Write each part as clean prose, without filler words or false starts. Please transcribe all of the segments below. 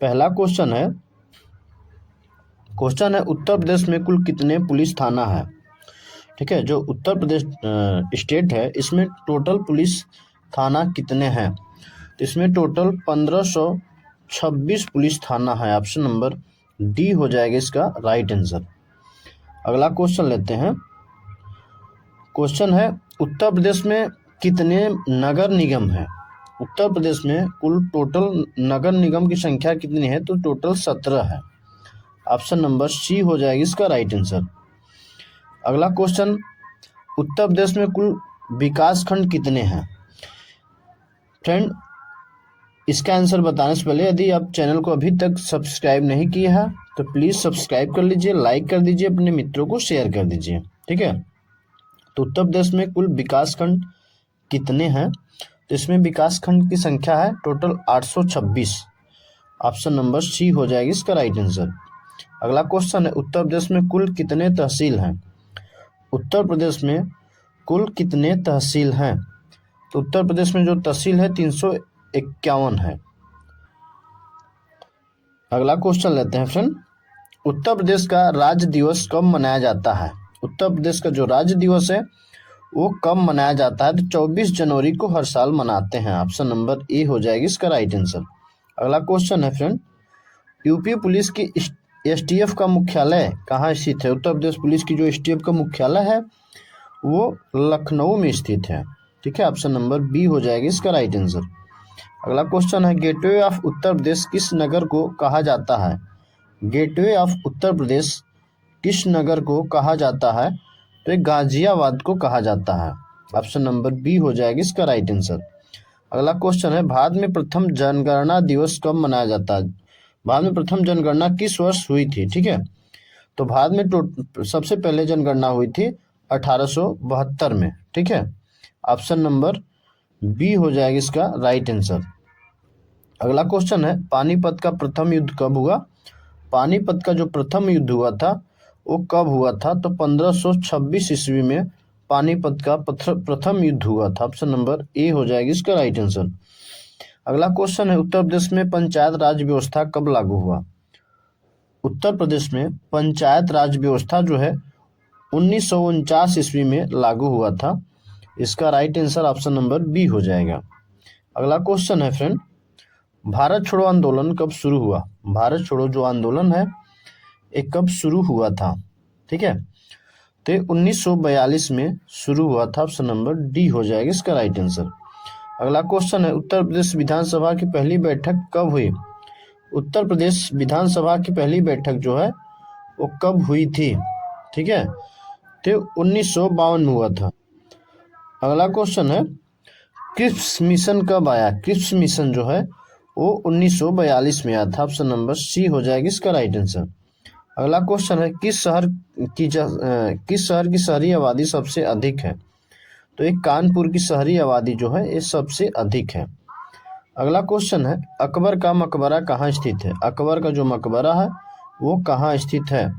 पहला क्वेश्चन है उत्तर प्रदेश में कुल कितने पुलिस थाना है। ठीक है, जो उत्तर प्रदेश स्टेट है इसमें टोटल पुलिस थाना कितने हैं, तो इसमें टोटल 1526 पुलिस थाना है। ऑप्शन नंबर डी हो जाएगा इसका राइट आंसर। अगला क्वेश्चन लेते हैं। क्वेश्चन है उत्तर प्रदेश में कितने नगर निगम हैं। उत्तर प्रदेश में कुल टोटल नगर निगम की संख्या कितनी है, तो टोटल 17 है। ऑप्शन नंबर सी हो जाएगी इसका राइट आंसर। अगला क्वेश्चन, उत्तर प्रदेश में कुल विकास खंड कितने हैं। फ्रेंड, इसका आंसर बताने से पहले यदि आप चैनल को अभी तक सब्सक्राइब नहीं किया है तो प्लीज़ सब्सक्राइब कर लीजिए, लाइक कर दीजिए, अपने मित्रों को शेयर कर दीजिए। ठीक है, तो उत्तर प्रदेश में कुल विकास खंड कितने हैं, तो इसमें विकास खंड की संख्या है टोटल 826। ऑप्शन नंबर सी हो जाएगी इसका राइट आंसर। अगला क्वेश्चन है उत्तर प्रदेश में कुल कितने तहसील हैं। उत्तर प्रदेश में कुल कितने तहसील हैं, तो उत्तर प्रदेश में जो तहसील है 351 है। अगला क्वेश्चन लेते हैं फ्रेंड, उत्तर प्रदेश का राज्य दिवस कब मनाया जाता है। उत्तर प्रदेश का जो राज्य दिवस है वो कब मनाया जाता है, तो 24 जनवरी को हर साल मनाते हैं। ऑप्शन नंबर ए हो जाएगी इसका राइट आंसर। अगला क्वेश्चन है फ्रेंड, यूपी पुलिस की एसटीएफ का मुख्यालय कहाँ स्थित है। उत्तर प्रदेश पुलिस की जो एसटीएफ का मुख्यालय है वो लखनऊ में स्थित है। ठीक है, ऑप्शन नंबर बी हो जाएगी इसका राइट आंसर। अगला क्वेश्चन है गेटवे ऑफ उत्तर प्रदेश किस नगर को कहा जाता है। गेटवे ऑफ उत्तर प्रदेश किस नगर को कहा जाता है, तो गाजियाबाद को कहा जाता है। ऑप्शन नंबर बी हो जाएगी इसका राइट आंसर। अगला क्वेश्चन है भारत में प्रथम जनगणना दिवस कब मनाया जाता है। भारत में प्रथम जनगणना किस वर्ष हुई थी। ठीक है, तो भारत में सबसे पहले जनगणना हुई थी 1872 में। ठीक है, ऑप्शन नंबर बी हो जाएगा इसका राइट आंसर। अगला क्वेश्चन है पानीपत का प्रथम युद्ध कब हुआ। पानीपत का जो प्रथम युद्ध हुआ था वो कब हुआ था, तो 1526 ईस्वी में पानीपत का प्रथम युद्ध हुआ था। ऑप्शन नंबर ए हो जाएगी इसका राइट आंसर। अगला क्वेश्चन है उत्तर प्रदेश में पंचायत राज व्यवस्था कब लागू हुआ। उत्तर प्रदेश में पंचायत राज व्यवस्था जो है 1949 ईस्वी में लागू हुआ था। इसका right answer option number B हो जाएगा। अगला क्वेश्चन है फ्रेंड, भारत छोड़ो आंदोलन कब शुरू हुआ। भारत छोड़ो जो आंदोलन है ये कब शुरू हुआ था। ठीक है, तो 1942 में शुरू हुआ था। ऑप्शन नंबर डी हो जाएगा इसका राइट आंसर। अगला क्वेश्चन है उत्तर प्रदेश विधानसभा की पहली बैठक कब हुई। उत्तर प्रदेश विधानसभा की पहली बैठक जो है वो कब हुई थी। ठीक है, तो 1952 में हुआ था। अगला क्वेश्चन है क्रिप्स मिशन कब आया। क्रिप्स मिशन जो है वो 1942 में आया था। ऑप्शन नंबर सी हो जाएगी इसका राइट आंसर। अगला क्वेश्चन है किस शहर की शहरी आबादी सबसे अधिक है, तो एक कानपुर की शहरी आबादी जो है ये सबसे अधिक है। अगला क्वेश्चन है अकबर का मकबरा कहाँ स्थित है। अकबर का जो मकबरा है वो कहाँ स्थित है,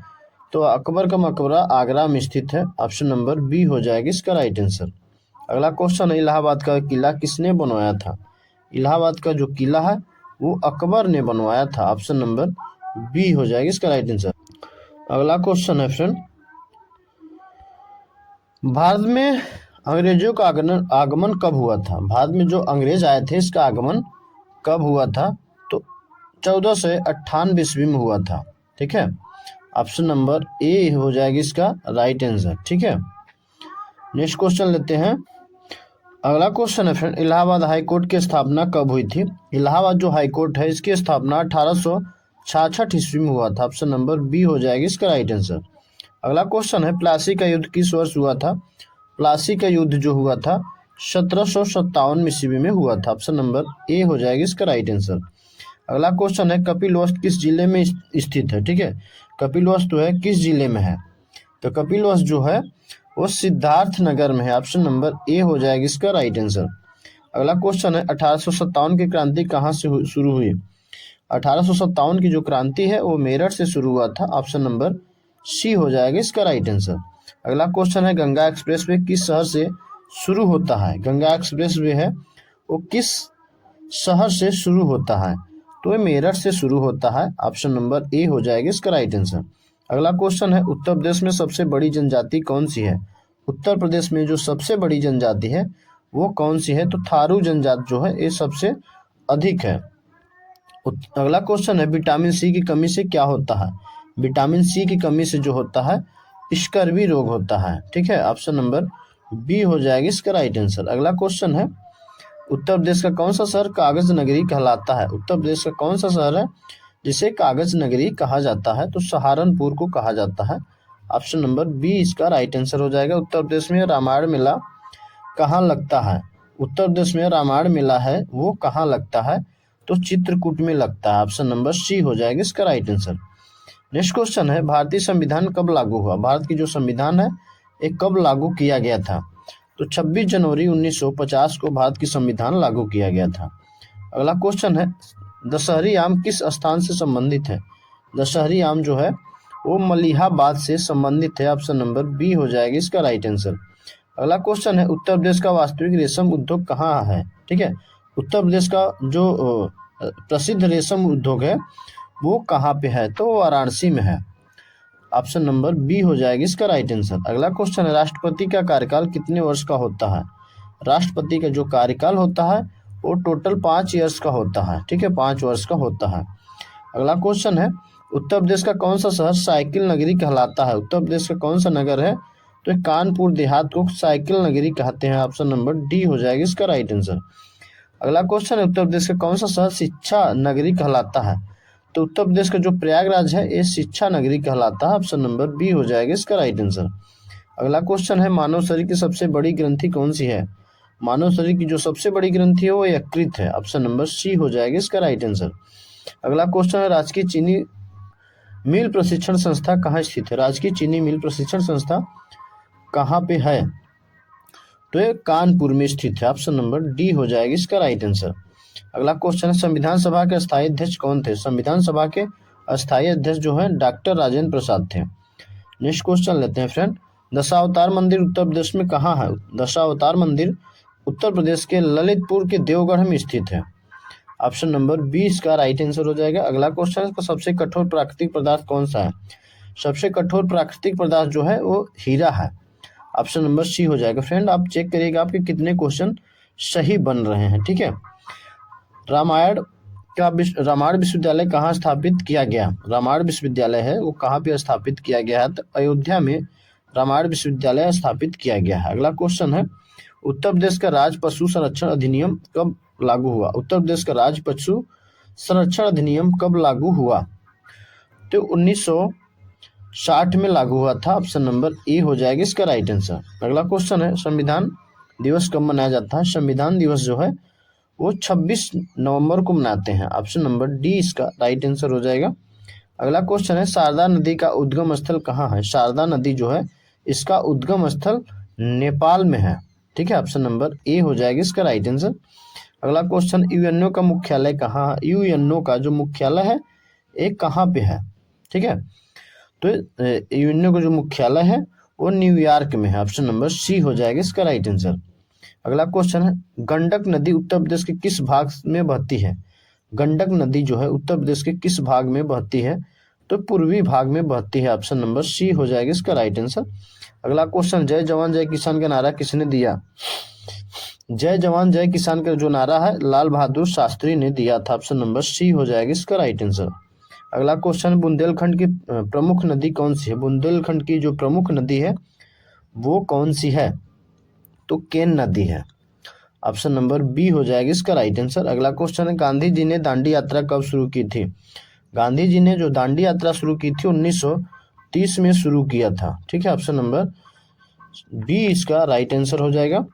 तो अकबर का मकबरा आगरा में स्थित है। ऑप्शन नंबर बी हो जाएगी इसका राइट आंसर। अगला क्वेश्चन है इलाहाबाद का किला किसने बनवाया था। इलाहाबाद का जो किला है वो अकबर ने बनवाया था। ऑप्शन नंबर बी हो जाएगी इसका राइट आंसर। अगला क्वेश्चन है फ्रेंड, भारत में अंग्रेजों का आगमन कब हुआ था। भारत में जो अंग्रेज आए थे इसका आगमन कब हुआ था, तो 1498 ईस्वी में हुआ था। ठीक है, ऑप्शन नंबर ए हो जाएगी इसका राइट आंसर। ठीक है, नेक्स्ट क्वेश्चन लेते हैं। अगला क्वेश्चन है फ्रेंड इलाहाबाद हाई कोर्ट की स्थापना कब हुई थी। इलाहाबाद जो हाई कोर्ट है इसकी स्थापना 1866 ईस्वी में हुआ था। ऑप्शन नंबर बी हो जाएगी इसका राइट आंसर। अगला क्वेश्चन है प्लासी का युद्ध किस वर्ष हुआ था। प्लासी का युद्ध जो हुआ था 1757 ईस्वी में हुआ था। ऑप्शन नंबर ए हो जाएगी इसका राइट आंसर। अगला क्वेश्चन है कपिलवस्तु किस जिले में स्थित है। ठीक है, कपिलवस्तु है किस जिले में है, तो कपिलवस्तु जो है वो सिद्धार्थ नगर में है। ऑप्शन नंबर ए हो जाएगी इसका राइट आंसर। अगला क्वेश्चन है 1857 की क्रांति कहाँ से शुरू हुई। 1857 की जो क्रांति है वो मेरठ से शुरू हुआ था। ऑप्शन नंबर सी हो जाएगा इसका राइट आंसर। अगला क्वेश्चन है गंगा एक्सप्रेसवे किस शहर से शुरू होता है। गंगा एक्सप्रेसवे है वो किस शहर से शुरू होता है, तो ये मेरठ से शुरू होता है। ऑप्शन नंबर ए हो जाएगा इसका राइट आंसर। अगला क्वेश्चन है, उत्तर प्रदेश में सबसे बड़ी जनजाति कौन सी है? उत्तर प्रदेश में जो सबसे बड़ी जनजाति है वो कौन सी है? तो थारू जनजाति जो है ये सबसे अधिक है। अगला क्वेश्चन है, विटामिन सी की कमी से क्या होता है? विटामिन सी की कमी से जो होता है स्कर्वी रोग होता है। ठीक है, ऑप्शन नंबर बी हो जाएगी इसका राइट आंसर। अगला क्वेश्चन है, उत्तर प्रदेश का कौन सा शहर कागज नगरी कहलाता है? उत्तर प्रदेश का कौन सा शहर है जिसे कागज नगरी कहा जाता है? तो सहारनपुर को कहा जाता है। ऑप्शन नंबर बी इसका राइट आंसर हो जाएगा। उत्तर प्रदेश में रामायण मेला कहाँ लगता है? उत्तर प्रदेश में रामायण मेला है वो कहाँ लगता है? तो चित्रकूट में लगता है। ऑप्शन नंबर सी हो जाएगा इसका राइट आंसर। नेक्स्ट क्वेश्चन है, भारतीय संविधान कब लागू हुआ? भारत की जो संविधान है ये कब लागू किया गया था? तो 26 जनवरी 1950 को भारत की संविधान लागू किया गया था। अगला क्वेश्चन है, दशहरी आम किस स्थान से संबंधित है? दशहरी आम जो है वो मलिहाबाद से संबंधित है। ऑप्शन नंबर बी हो जाएगा इसका राइट आंसर। अगला क्वेश्चन है, उत्तर प्रदेश का वास्तविक रेशम उद्योग कहाँ है? ठीक है, उत्तर प्रदेश का जो प्रसिद्ध रेशम उद्योग है वो कहाँ पे है? तो वाराणसी में है। ऑप्शन नंबर बी हो जाएगी इसका राइट आंसर। अगला क्वेश्चन है, राष्ट्रपति का कार्यकाल कितने वर्ष का होता है? राष्ट्रपति का जो कार्यकाल होता है वो टोटल 5 ईयर्स का होता है। ठीक है, 5 वर्ष का होता है। अगला क्वेश्चन है, उत्तर प्रदेश का कौन सा शहर साइकिल नगरी कहलाता है? उत्तर प्रदेश का कौन सा नगर है? तो कानपुर देहात को साइकिल नगरी कहते हैं। ऑप्शन नंबर डी हो जाएगी इसका राइट आंसर। अगला क्वेश्चन है, उत्तर प्रदेश का कौन सा शहर शिक्षा नगरी कहलाता है? तो उत्तर प्रदेश का जो प्रयागराज है ये शिक्षा नगरी कहलाता है। ऑप्शन नंबर बी हो जाएगा इसका राइट आंसर। अगला क्वेश्चन है, मानव शरीर की सबसे बड़ी ग्रंथि कौन सी है? मानव शरीर की जो सबसे बड़ी ग्रंथि है वो यकृत है। ऑप्शन नंबर सी हो जाएगा इसका राइट आंसर। अगला क्वेश्चन है, राजकीय चीनी मिल प्रशिक्षण संस्था कहाँ स्थित है? राजकीय चीनी मिल प्रशिक्षण संस्था कहाँ पे है? तो ये कानपुर में स्थित है। ऑप्शन नंबर डी हो जाएगी इसका राइट आंसर। अगला क्वेश्चन है, संविधान सभा के अस्थायी अध्यक्ष कौन थे? संविधान सभा के अस्थायी अध्यक्ष जो है डॉक्टर राजेंद्र प्रसाद थे। नेक्स्ट क्वेश्चन लेते हैं फ्रेंड, दशावतार मंदिर उत्तर प्रदेश में कहाँ है? दशावतार मंदिर उत्तर प्रदेश के ललितपुर के देवगढ़ में स्थित है। ऑप्शन नंबर बी इसका राइट आंसर हो जाएगा। अगला क्वेश्चन है, सबसे कठोर प्राकृतिक पदार्थ कौन सा है? सबसे कठोर प्राकृतिक पदार्थ जो है वो हीरा है। ऑप्शन नंबर सी हो जाएगा। फ्रेंड आप चेक करिएगा आपके कितने क्वेश्चन सही बन रहे हैं। ठीक है, रामायण विश्वविद्यालय कहाँ स्थापित किया गया? रामायण विश्वविद्यालय है वो कहाँ पे स्थापित किया गया है? तो अयोध्या में रामायण विश्वविद्यालय स्थापित किया गया है। अगला क्वेश्चन है, उत्तर प्रदेश का राज्य पशु संरक्षण अधिनियम कब लागू हुआ? उत्तर प्रदेश का राज्य पशु संरक्षण अधिनियम कब लागू हुआ? तो 1960 में लागू हुआ था। ऑप्शन नंबर ए हो जाएगा इसका राइट आंसर। अगला क्वेश्चन है, संविधान दिवस कब मनाया जाता है? संविधान दिवस जो है वो 26 नवंबर को मनाते हैं। ऑप्शन नंबर डी इसका राइट आंसर हो जाएगा। अगला क्वेश्चन है, शारदा नदी का उद्गम स्थल कहाँ है? शारदा नदी जो है इसका उद्गम स्थल नेपाल में है। ठीक है, ऑप्शन नंबर ए हो जाएगा इसका राइट आंसर। अगला क्वेश्चन, यूएनओ का मुख्यालय कहाँ है? यूएनओ का जो मुख्यालय है ये कहाँ पे है? ठीक है, तो यूएनओ का जो मुख्यालय है वो न्यूयॉर्क में है। ऑप्शन नंबर सी हो जाएगा इसका राइट आंसर। अगला क्वेश्चन है, गंडक नदी उत्तर प्रदेश के किस भाग में बहती है? गंडक नदी जो है उत्तर प्रदेश के किस भाग में बहती है? तो पूर्वी भाग में बहती है। ऑप्शन नंबर सी हो जाएगा इसका राइट आंसर। अगला क्वेश्चन, जय जवान जय किसान का नारा किसने दिया? जय जवान जय किसान का जो नारा है लाल बहादुर शास्त्री ने दिया था। ऑप्शन नंबर सी हो जाएगा इसका राइट आंसर। अगला क्वेश्चन, बुंदेलखंड की प्रमुख नदी कौन सी है? बुंदेलखंड की जो प्रमुख नदी है वो कौन सी है? तो केन नदी है। ऑप्शन नंबर बी हो जाएगा इसका राइट आंसर। अगला क्वेश्चन है, गांधी जी ने दांडी यात्रा कब शुरू की थी? गांधी जी ने जो दांडी यात्रा शुरू की थी 1930 में शुरू किया था। ठीक है, ऑप्शन नंबर बी इसका राइट आंसर हो जाएगा।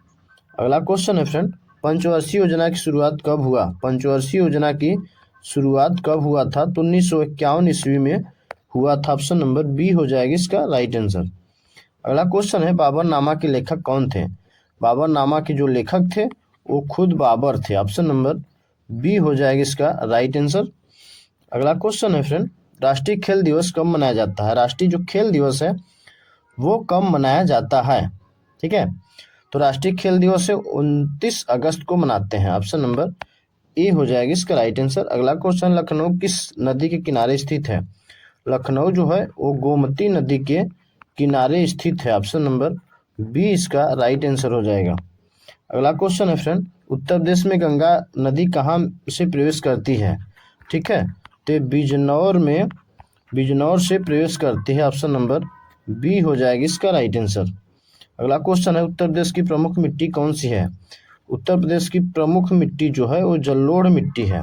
अगला क्वेश्चन है फ्रेंड, पंचवर्षीय योजना की शुरुआत कब हुआ? पंचवर्षीय योजना की शुरुआत कब हुआ था? तो 1951 ईस्वी में हुआ था। ऑप्शन नंबर बी हो जाएगा इसका राइट आंसर। अगला क्वेश्चन है, बाबरनामा के लेखक कौन थे? बाबरनामा के जो लेखक थे वो खुद बाबर थे। ऑप्शन नंबर बी हो जाएगा इसका राइट आंसर। अगला क्वेश्चन है फ्रेंड, राष्ट्रीय खेल दिवस कब मनाया जाता है? राष्ट्रीय जो खेल दिवस है वो कब मनाया जाता है? ठीक है, तो राष्ट्रीय खेल दिवस है 29 अगस्त को मनाते हैं। ऑप्शन नंबर ए हो जाएगा इसका राइट आंसर। अगला क्वेश्चन, लखनऊ किस नदी के किनारे स्थित है? लखनऊ जो है वो गोमती नदी के किनारे स्थित है। ऑप्शन नंबर बी इसका राइट आंसर हो जाएगा। अगला क्वेश्चन है फ्रेंड, उत्तर प्रदेश में गंगा नदी कहाँ से प्रवेश करती है? ठीक है, तो बिजनौर से प्रवेश करती है। ऑप्शन नंबर बी हो जाएगी इसका राइट आंसर। अगला क्वेश्चन है, उत्तर प्रदेश की प्रमुख मिट्टी कौन सी है? उत्तर प्रदेश की प्रमुख मिट्टी जो है वो जलोढ़ मिट्टी है।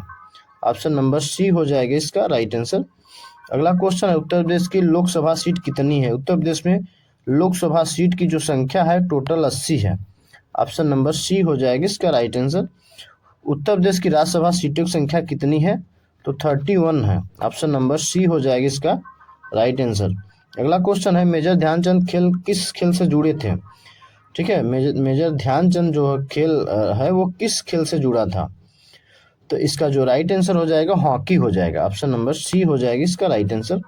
ऑप्शन नंबर सी हो जाएगा इसका राइट आंसर। अगला क्वेश्चन है, उत्तर प्रदेश की लोकसभा सीट कितनी है? उत्तर प्रदेश में लोकसभा सीट की जो संख्या है टोटल 80 है। ऑप्शन नंबर सी हो जाएगा इसका राइट आंसर। उत्तर प्रदेश की राज्यसभा सीटों की संख्या कितनी है? तो 31 है। ऑप्शन नंबर सी हो जाएगा इसका राइट आंसर। अगला क्वेश्चन है, मेजर ध्यानचंद खेल किस खेल से जुड़े थे? ठीक है, मेजर ध्यानचंद जो खेल है वो किस खेल से जुड़ा था? तो इसका जो राइट आंसर हो जाएगा हॉकी हो जाएगा। ऑप्शन नंबर सी हो जाएगी इसका राइट आंसर।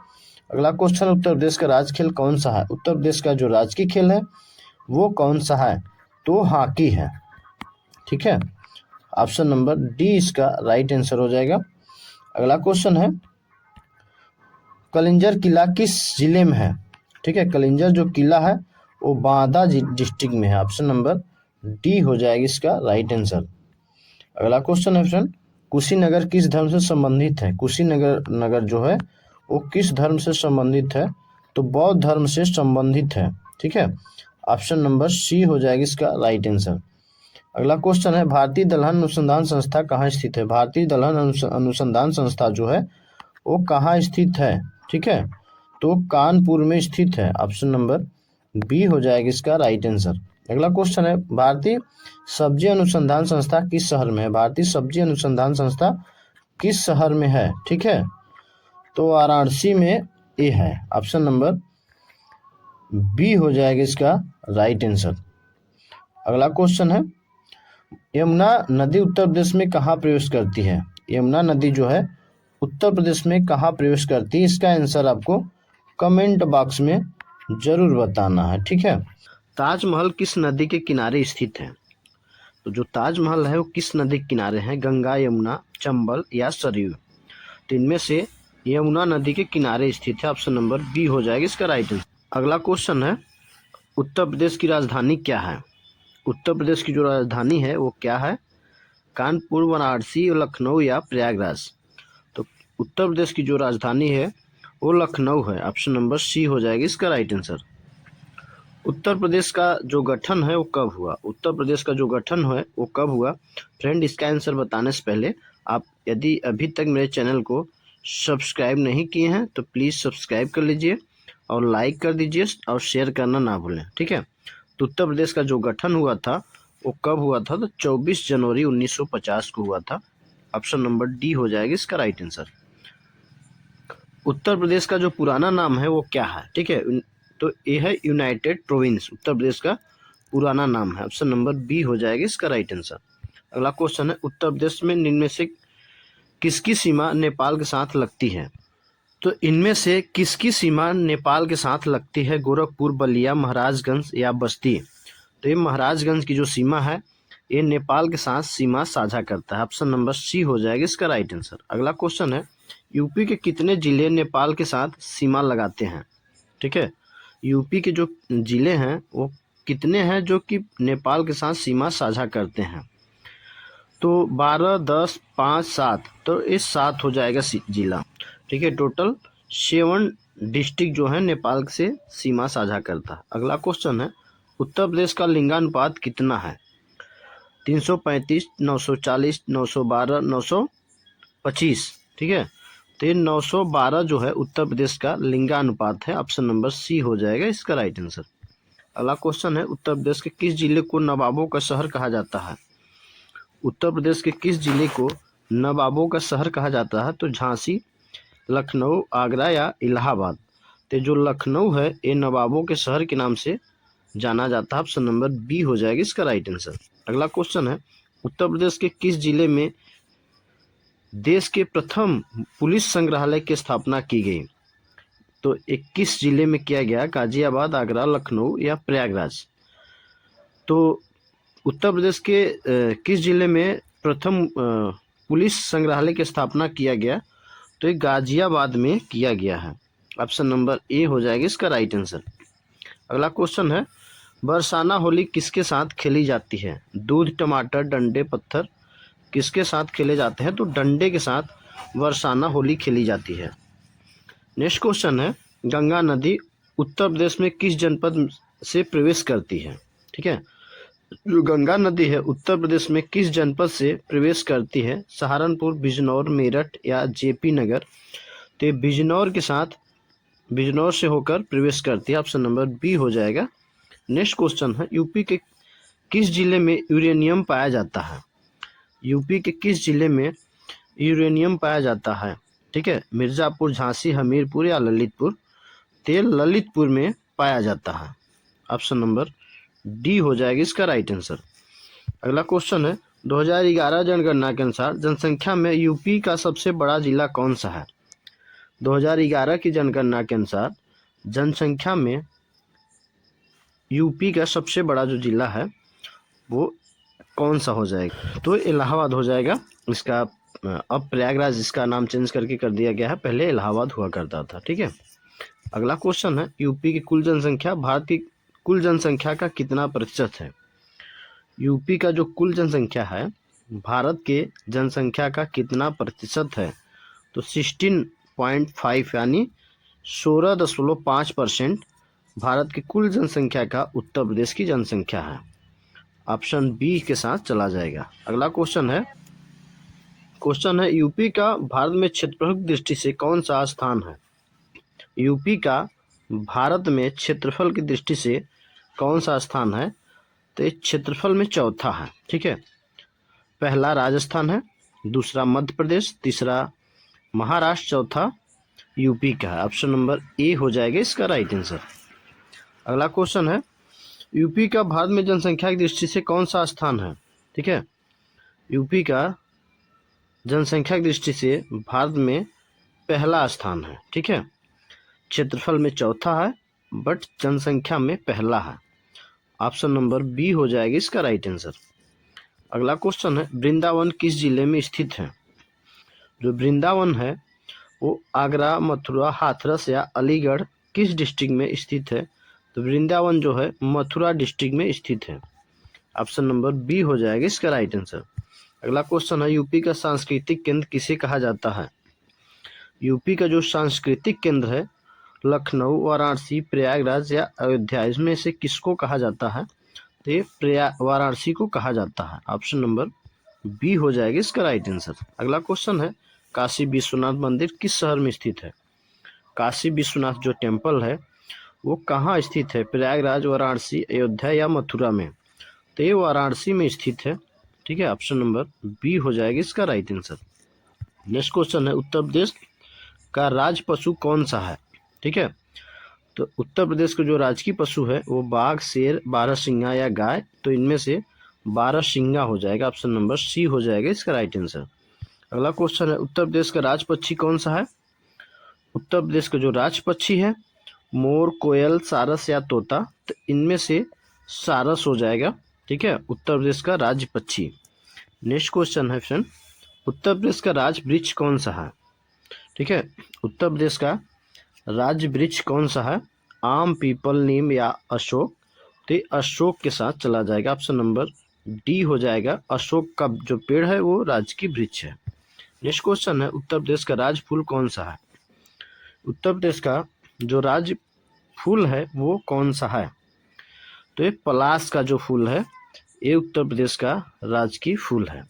अगला क्वेश्चन, उत्तर प्रदेश का राज्य खेल कौन सा है? उत्तर प्रदेश का जो राजकीय खेल है वो कौन सा है? तो हॉकी है। ठीक है, ऑप्शन नंबर डी इसका राइट आंसर हो जाएगा। अगला क्वेश्चन है, कलिंजर किला किस जिले में है? ठीक है, कलिंजर जो किला है वो बांदा डिस्ट्रिक्ट में है। ऑप्शन नंबर डी हो जाएगी इसका राइट आंसर। अगला क्वेश्चन है फ्रेंड, कुशीनगर किस धर्म से संबंधित है? कुशीनगर जो है वो किस धर्म से संबंधित है? तो बौद्ध धर्म से संबंधित है। ठीक है, ऑप्शन नंबर सी हो जाएगी इसका राइट आंसर। अगला क्वेश्चन है, भारतीय दलहन अनुसंधान संस्था कहाँ स्थित है? भारतीय दलहन अनुसंधान संस्था जो है वो कहाँ स्थित है? ठीक है, तो कानपुर में स्थित है। ऑप्शन नंबर बी हो जाएगा इसका राइट आंसर। अगला क्वेश्चन है, भारतीय सब्जी अनुसंधान संस्था किस शहर में है? भारतीय सब्जी अनुसंधान संस्था किस शहर में है? ठीक है, तो वाराणसी में ए है। ऑप्शन नंबर बी हो जाएगा इसका राइट आंसर। अगला क्वेश्चन है, यमुना नदी उत्तर प्रदेश में कहाँ प्रवेश करती है? यमुना नदी जो है उत्तर प्रदेश में कहाँ प्रवेश करती है? इसका आंसर आपको कमेंट बॉक्स में जरूर बताना है। ठीक है, ताजमहल किस नदी के किनारे स्थित है? तो जो ताजमहल है वो किस नदी के किनारे है? गंगा, यमुना, चंबल या सरयू? तो इनमें से यमुना नदी के किनारे स्थित है। ऑप्शन नंबर बी हो जाएगा इसका राइट आंसर। अगला क्वेश्चन है, उत्तर प्रदेश की राजधानी क्या है? उत्तर प्रदेश की जो राजधानी है वो क्या है? कानपुर, वाराणसी, लखनऊ या प्रयागराज? तो उत्तर प्रदेश की जो राजधानी है वो लखनऊ है। ऑप्शन नंबर सी हो जाएगी इसका राइट आंसर। उत्तर प्रदेश का जो गठन है वो कब हुआ? उत्तर प्रदेश का जो गठन है वो कब हुआ? फ्रेंड, इसका आंसर बताने से पहले आप यदि अभी तक मेरे चैनल को सब्सक्राइब नहीं किए हैं तो प्लीज़ सब्सक्राइब कर लीजिए और लाइक कर दीजिए और शेयर करना ना भूलें। ठीक है, तो उत्तर प्रदेश का जो गठन हुआ था वो कब हुआ था? तो 24 जनवरी 1950 को हुआ था। ऑप्शन नंबर डी हो जाएगा इसका राइट आंसर। उत्तर प्रदेश का जो पुराना नाम है वो क्या है? ठीक है, तो ये है यूनाइटेड प्रोविंस। उत्तर प्रदेश का पुराना नाम है। ऑप्शन नंबर बी हो जाएगा इसका राइट आंसर। अगला क्वेश्चन है, उत्तर प्रदेश में निम्न में से किसकी सीमा नेपाल के साथ लगती है? तो इनमें से किसकी सीमा नेपाल के साथ लगती है? गोरखपुर, बलिया, महाराजगंज या बस्ती? तो ये महाराजगंज की जो सीमा है ये नेपाल के साथ सीमा साझा करता है। ऑप्शन नंबर सी हो जाएगा इसका राइट आंसर। अगला क्वेश्चन है, यूपी के कितने जिले नेपाल के साथ सीमा लगाते हैं? ठीक है, यूपी के जो जिले हैं वो कितने हैं जो कि नेपाल के साथ सीमा साझा करते हैं? तो 12, 10, 5, 7। तो ये 7 हो जाएगा जिला। ठीक है, टोटल 7 डिस्ट्रिक्ट जो है नेपाल से सीमा साझा करता है। अगला क्वेश्चन है, उत्तर प्रदेश का लिंगानुपात कितना है? 335, 940, 912, 925। ठीक है, तो ये 912 जो है उत्तर प्रदेश का लिंगानुपात है। ऑप्शन नंबर सी हो जाएगा इसका राइट आंसर। अगला क्वेश्चन है, उत्तर प्रदेश के किस जिले को नवाबों का शहर कहा जाता है? उत्तर प्रदेश के किस जिले को नवाबों का शहर कहा जाता है? तो झांसी, लखनऊ, आगरा या इलाहाबाद? तो जो लखनऊ है ये नवाबों के शहर के नाम से जाना जाता है। ऑप्शन नंबर बी हो जाएगा इसका राइट आंसर। अगला क्वेश्चन है, उत्तर प्रदेश के किस जिले में देश के प्रथम पुलिस संग्रहालय की स्थापना की गई? तो 21 जिले में किया गया? गाजियाबाद, आगरा, लखनऊ या प्रयागराज? तो उत्तर प्रदेश के किस जिले में प्रथम पुलिस संग्रहालय की स्थापना किया गया? तो ये गाजियाबाद में किया गया है। ऑप्शन नंबर ए हो जाएगा इसका राइट आंसर। अगला क्वेश्चन है, बरसाना होली किसके साथ खेली जाती है? दूध, टमाटर, डंडे, पत्थर, किसके साथ खेले जाते हैं? तो डंडे के साथ बरसाना होली खेली जाती है। नेक्स्ट क्वेश्चन है, गंगा नदी उत्तर प्रदेश में किस जनपद से प्रवेश करती है? ठीक है, जो गंगा नदी है उत्तर प्रदेश में किस जनपद से प्रवेश करती है? सहारनपुर, बिजनौर, मेरठ या जेपी नगर? तो बिजनौर से होकर प्रवेश करती है। ऑप्शन नंबर बी हो जाएगा। नेक्स्ट क्वेश्चन है, यूपी के किस जिले में यूरेनियम पाया जाता है? यूपी के किस जिले में यूरेनियम पाया जाता है? ठीक है, मिर्जापुर, झांसी, हमीरपुर या ललितपुर? तो ललितपुर में पाया जाता है। ऑप्शन नंबर डी हो जाएगा इसका राइट आंसर। अगला क्वेश्चन है, 2011 जनगणना के अनुसार जनसंख्या में यूपी का सबसे बड़ा जिला कौन सा है? 2011 की जनगणना के अनुसार जनसंख्या में यूपी का सबसे बड़ा जो जिला है वो कौन सा हो जाएगा? तो इलाहाबाद हो जाएगा इसका। अब प्रयागराज इसका नाम चेंज करके कर दिया गया है, पहले इलाहाबाद हुआ करता था। ठीक है, अगला क्वेश्चन है, यूपी की कुल जनसंख्या भारत की कुल जनसंख्या का कितना प्रतिशत है? यूपी का जो कुल जनसंख्या है भारत के जनसंख्या का कितना प्रतिशत है? तो 16.5 यानी 16.5% भारत की कुल जनसंख्या का उत्तर प्रदेश की जनसंख्या है। ऑप्शन बी के साथ चला जाएगा। अगला क्वेश्चन है यूपी का भारत में क्षेत्रफल की दृष्टि से कौन सा स्थान है? यूपी का भारत में क्षेत्रफल की दृष्टि से कौन सा स्थान है? तो ये क्षेत्रफल में चौथा है। ठीक है, पहला राजस्थान है, दूसरा मध्य प्रदेश, तीसरा महाराष्ट्र, चौथा यूपी का है। ऑप्शन नंबर ए हो जाएगा इसका राइट आंसर। अगला क्वेश्चन है, यूपी का भारत में जनसंख्या की दृष्टि से कौन सा स्थान है? ठीक है, यूपी का जनसंख्या की दृष्टि से भारत में पहला स्थान है। ठीक है, क्षेत्रफल में चौथा है बट जनसंख्या में पहला है। ऑप्शन नंबर बी हो जाएगा इसका राइट आंसर। अगला क्वेश्चन है, वृंदावन किस जिले में स्थित है? जो वृंदावन है वो आगरा, मथुरा, हाथरस या अलीगढ़ किस डिस्ट्रिक्ट में स्थित है? तो वृंदावन जो है मथुरा डिस्ट्रिक्ट में स्थित है। ऑप्शन नंबर बी हो जाएगा इसका राइट आंसर। अगला क्वेश्चन है, यूपी का सांस्कृतिक केंद्र किसे कहा जाता है? यूपी का जो सांस्कृतिक केंद्र है लखनऊ, वाराणसी, प्रयागराज या अयोध्या, इसमें से किसको कहा जाता है? तो ये वाराणसी को कहा जाता है। ऑप्शन नंबर बी हो जाएगा इसका राइट आंसर। अगला क्वेश्चन है, काशी विश्वनाथ मंदिर किस शहर में स्थित है? काशी विश्वनाथ जो टेम्पल है वो कहाँ स्थित है? प्रयागराज, वाराणसी, अयोध्या या मथुरा में? तो ये वाराणसी में स्थित है। ठीक है, ऑप्शन नंबर बी हो जाएगा इसका राइट आंसर। नेक्स्ट क्वेश्चन है, उत्तर प्रदेश का राज पशु कौन सा है? ठीक है, तो उत्तर प्रदेश का जो राजकीय पशु है वो बाघ, शेर, बारहसिंगा या गाय? तो इनमें से बारहसिंगा हो जाएगा। ऑप्शन नंबर सी हो जाएगा इसका राइट आंसर। अगला क्वेश्चन है, उत्तर प्रदेश का राज पक्षी कौन सा है? उत्तर प्रदेश का जो राज पक्षी है मोर, कोयल, सारस या तोता? तो इनमें से सारस हो जाएगा। ठीक है, उत्तर प्रदेश का राज पक्षी। नेक्स्ट क्वेश्चन है फ्रेंड, उत्तर प्रदेश का राज वृक्ष कौन सा है? ठीक है, उत्तर प्रदेश का राज वृक्ष कौन सा है? आम, पीपल, नीम या अशोक? तो अशोक के साथ चला जाएगा। ऑप्शन नंबर डी हो जाएगा। अशोक का जो पेड़ है वो राजकीय वृक्ष है। नेक्स्ट क्वेश्चन है, उत्तर प्रदेश का राज फूल कौन सा है? उत्तर प्रदेश का जो राज फूल है वो कौन सा है? तो ये पलाश का जो फूल है ये उत्तर प्रदेश का राजकीय फूल है।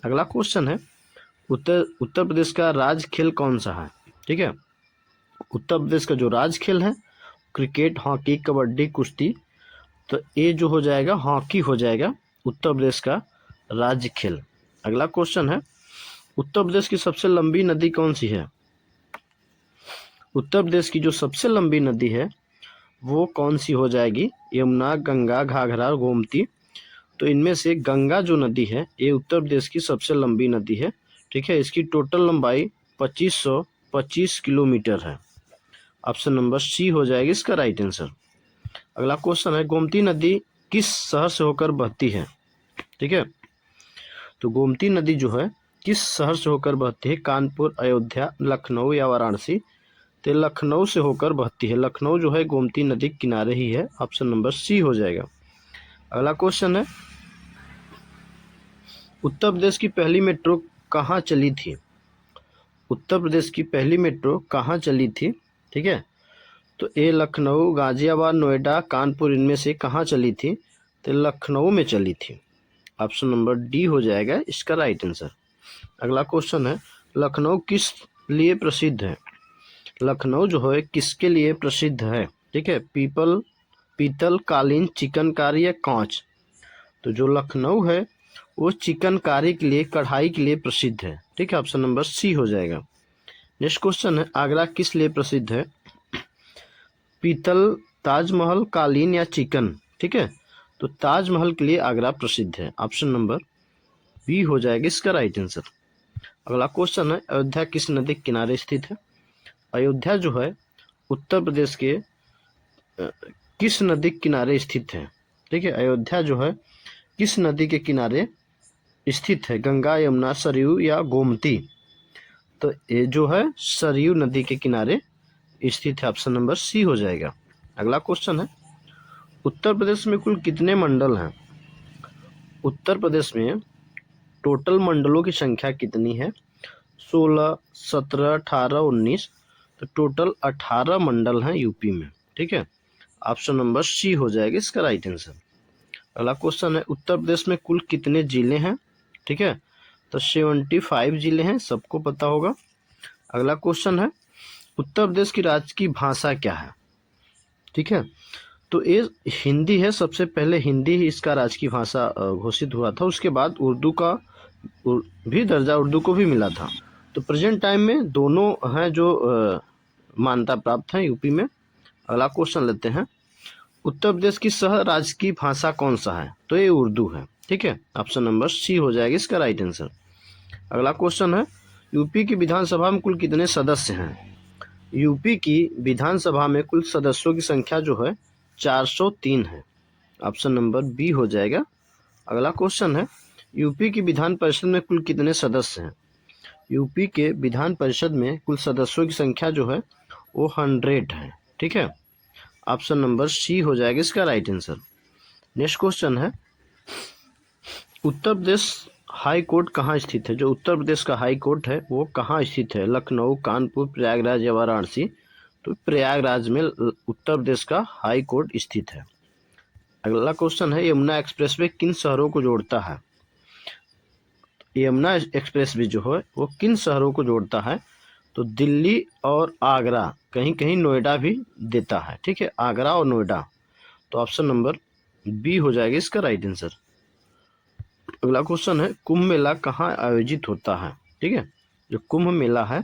अगला क्वेश्चन है, उत्तर प्रदेश का राज खेल कौन सा है? ठीक है, उत्तर प्रदेश का जो राज खेल है क्रिकेट, हॉकी, कबड्डी, कुश्ती? तो ये जो हो जाएगा हॉकी हो जाएगा उत्तर प्रदेश का राज्य खेल। अगला क्वेश्चन है, उत्तर प्रदेश की सबसे लंबी नदी कौन सी है? उत्तर प्रदेश की जो सबसे लंबी नदी है वो कौन सी हो जाएगी? यमुना, गंगा, घाघरा, गोमती? तो इनमें से गंगा जो नदी है ये उत्तर प्रदेश की सबसे लंबी नदी है। ठीक है, इसकी टोटल लंबाई 2525 किलोमीटर है। ऑप्शन नंबर सी हो जाएगी इसका राइट आंसर। अगला क्वेश्चन है, गोमती नदी किस शहर से होकर बहती है? ठीक है, तो गोमती नदी जो है किस शहर से होकर बहती है? कानपुर, अयोध्या, लखनऊ या वाराणसी? तो लखनऊ से होकर बहती है। लखनऊ जो है गोमती नदी के किनारे ही है। ऑप्शन नंबर सी हो जाएगा। अगला क्वेश्चन है, उत्तर प्रदेश की पहली मेट्रो कहाँ चली थी? उत्तर प्रदेश की पहली मेट्रो कहाँ चली थी? ठीक है, तो ए लखनऊ, गाजियाबाद, नोएडा, कानपुर, इनमें से कहाँ चली थी? तो लखनऊ में चली थी। ऑप्शन नंबर डी हो जाएगा इसका राइट आंसर। अगला क्वेश्चन है, लखनऊ किस लिए प्रसिद्ध है? लखनऊ जो है किसके लिए प्रसिद्ध है? ठीक है, पीतल, कालीन, चिकनकारी या कांच? तो जो लखनऊ है वो चिकनकारी के लिए, कढ़ाई के लिए प्रसिद्ध है। ठीक है, ऑप्शन नंबर सी हो जाएगा। नेक्स्ट क्वेश्चन है, आगरा किस लिए प्रसिद्ध है? पीतल, ताजमहल, कालीन या चिकन? ठीक है, तो ताजमहल के लिए आगरा प्रसिद्ध है। ऑप्शन नंबर बी हो जाएगा इसका राइट आंसर। अगला क्वेश्चन है, अयोध्या किस नदी के किनारे स्थित है? अयोध्या जो है उत्तर प्रदेश के किस नदी के किनारे स्थित है? ठीक है, अयोध्या जो है किस नदी के किनारे स्थित है? गंगा, यमुना, सरयू या गोमती? तो ये जो है सरयू नदी के किनारे स्थित है। ऑप्शन नंबर सी हो जाएगा। अगला क्वेश्चन है, उत्तर प्रदेश में कुल कितने मंडल हैं? उत्तर प्रदेश में टोटल मंडलों की संख्या कितनी है? 16, 17, 18, 19? तो टोटल 18 मंडल हैं यूपी में। ठीक है, ऑप्शन नंबर सी हो जाएगा इसका राइट आंसर। अगला क्वेश्चन है, उत्तर प्रदेश में कुल कितने जिले हैं? ठीक है, तो 75 जिले हैं, सबको पता होगा। अगला क्वेश्चन है, उत्तर प्रदेश की राज्य की भाषा क्या है? ठीक है, तो ये हिंदी है। सबसे पहले हिंदी ही इसका राज्य की भाषा घोषित हुआ था। उसके बाद उर्दू का भी दर्जा उर्दू को भी मिला था। तो प्रेजेंट टाइम में दोनों हैं जो मान्यता प्राप्त हैं यूपी में। अगला क्वेश्चन लेते हैं, उत्तर प्रदेश की सह राज्य की भाषा कौन सा है? तो ये उर्दू है। ठीक है, ऑप्शन नंबर सी हो जाएगा इसका राइट आंसर। अगला क्वेश्चन है, यूपी की विधानसभा में कुल कितने सदस्य हैं? यूपी की विधानसभा में कुल सदस्यों की संख्या जो है 403 है। ऑप्शन नंबर बी हो जाएगा। अगला क्वेश्चन है, यूपी की विधान परिषद में कुल कितने सदस्य हैं? यूपी के विधान परिषद में कुल सदस्यों की संख्या जो है वो 100 है। ठीक है, ऑप्शन नंबर सी हो जाएगा इसका राइट आंसर। नेक्स्ट क्वेश्चन है, उत्तर प्रदेश हाई कोर्ट कहाँ स्थित है? जो उत्तर प्रदेश का हाई कोर्ट है वो कहाँ स्थित है? लखनऊ, कानपुर, प्रयागराज या वाराणसी? तो प्रयागराज में उत्तर प्रदेश का हाई कोर्ट स्थित है। अगला क्वेश्चन है, यमुना एक्सप्रेसवे किन शहरों को जोड़ता है? यमुना एक्सप्रेसवे जो है वो किन शहरों को जोड़ता है? तो दिल्ली और आगरा, कहीं कहीं नोएडा भी देता है। ठीक है, आगरा और नोएडा। तो ऑप्शन नंबर बी हो जाएगा इसका राइट आंसर। अगला क्वेश्चन है, कुंभ मेला कहाँ आयोजित होता है? ठीक है, जो कुंभ मेला है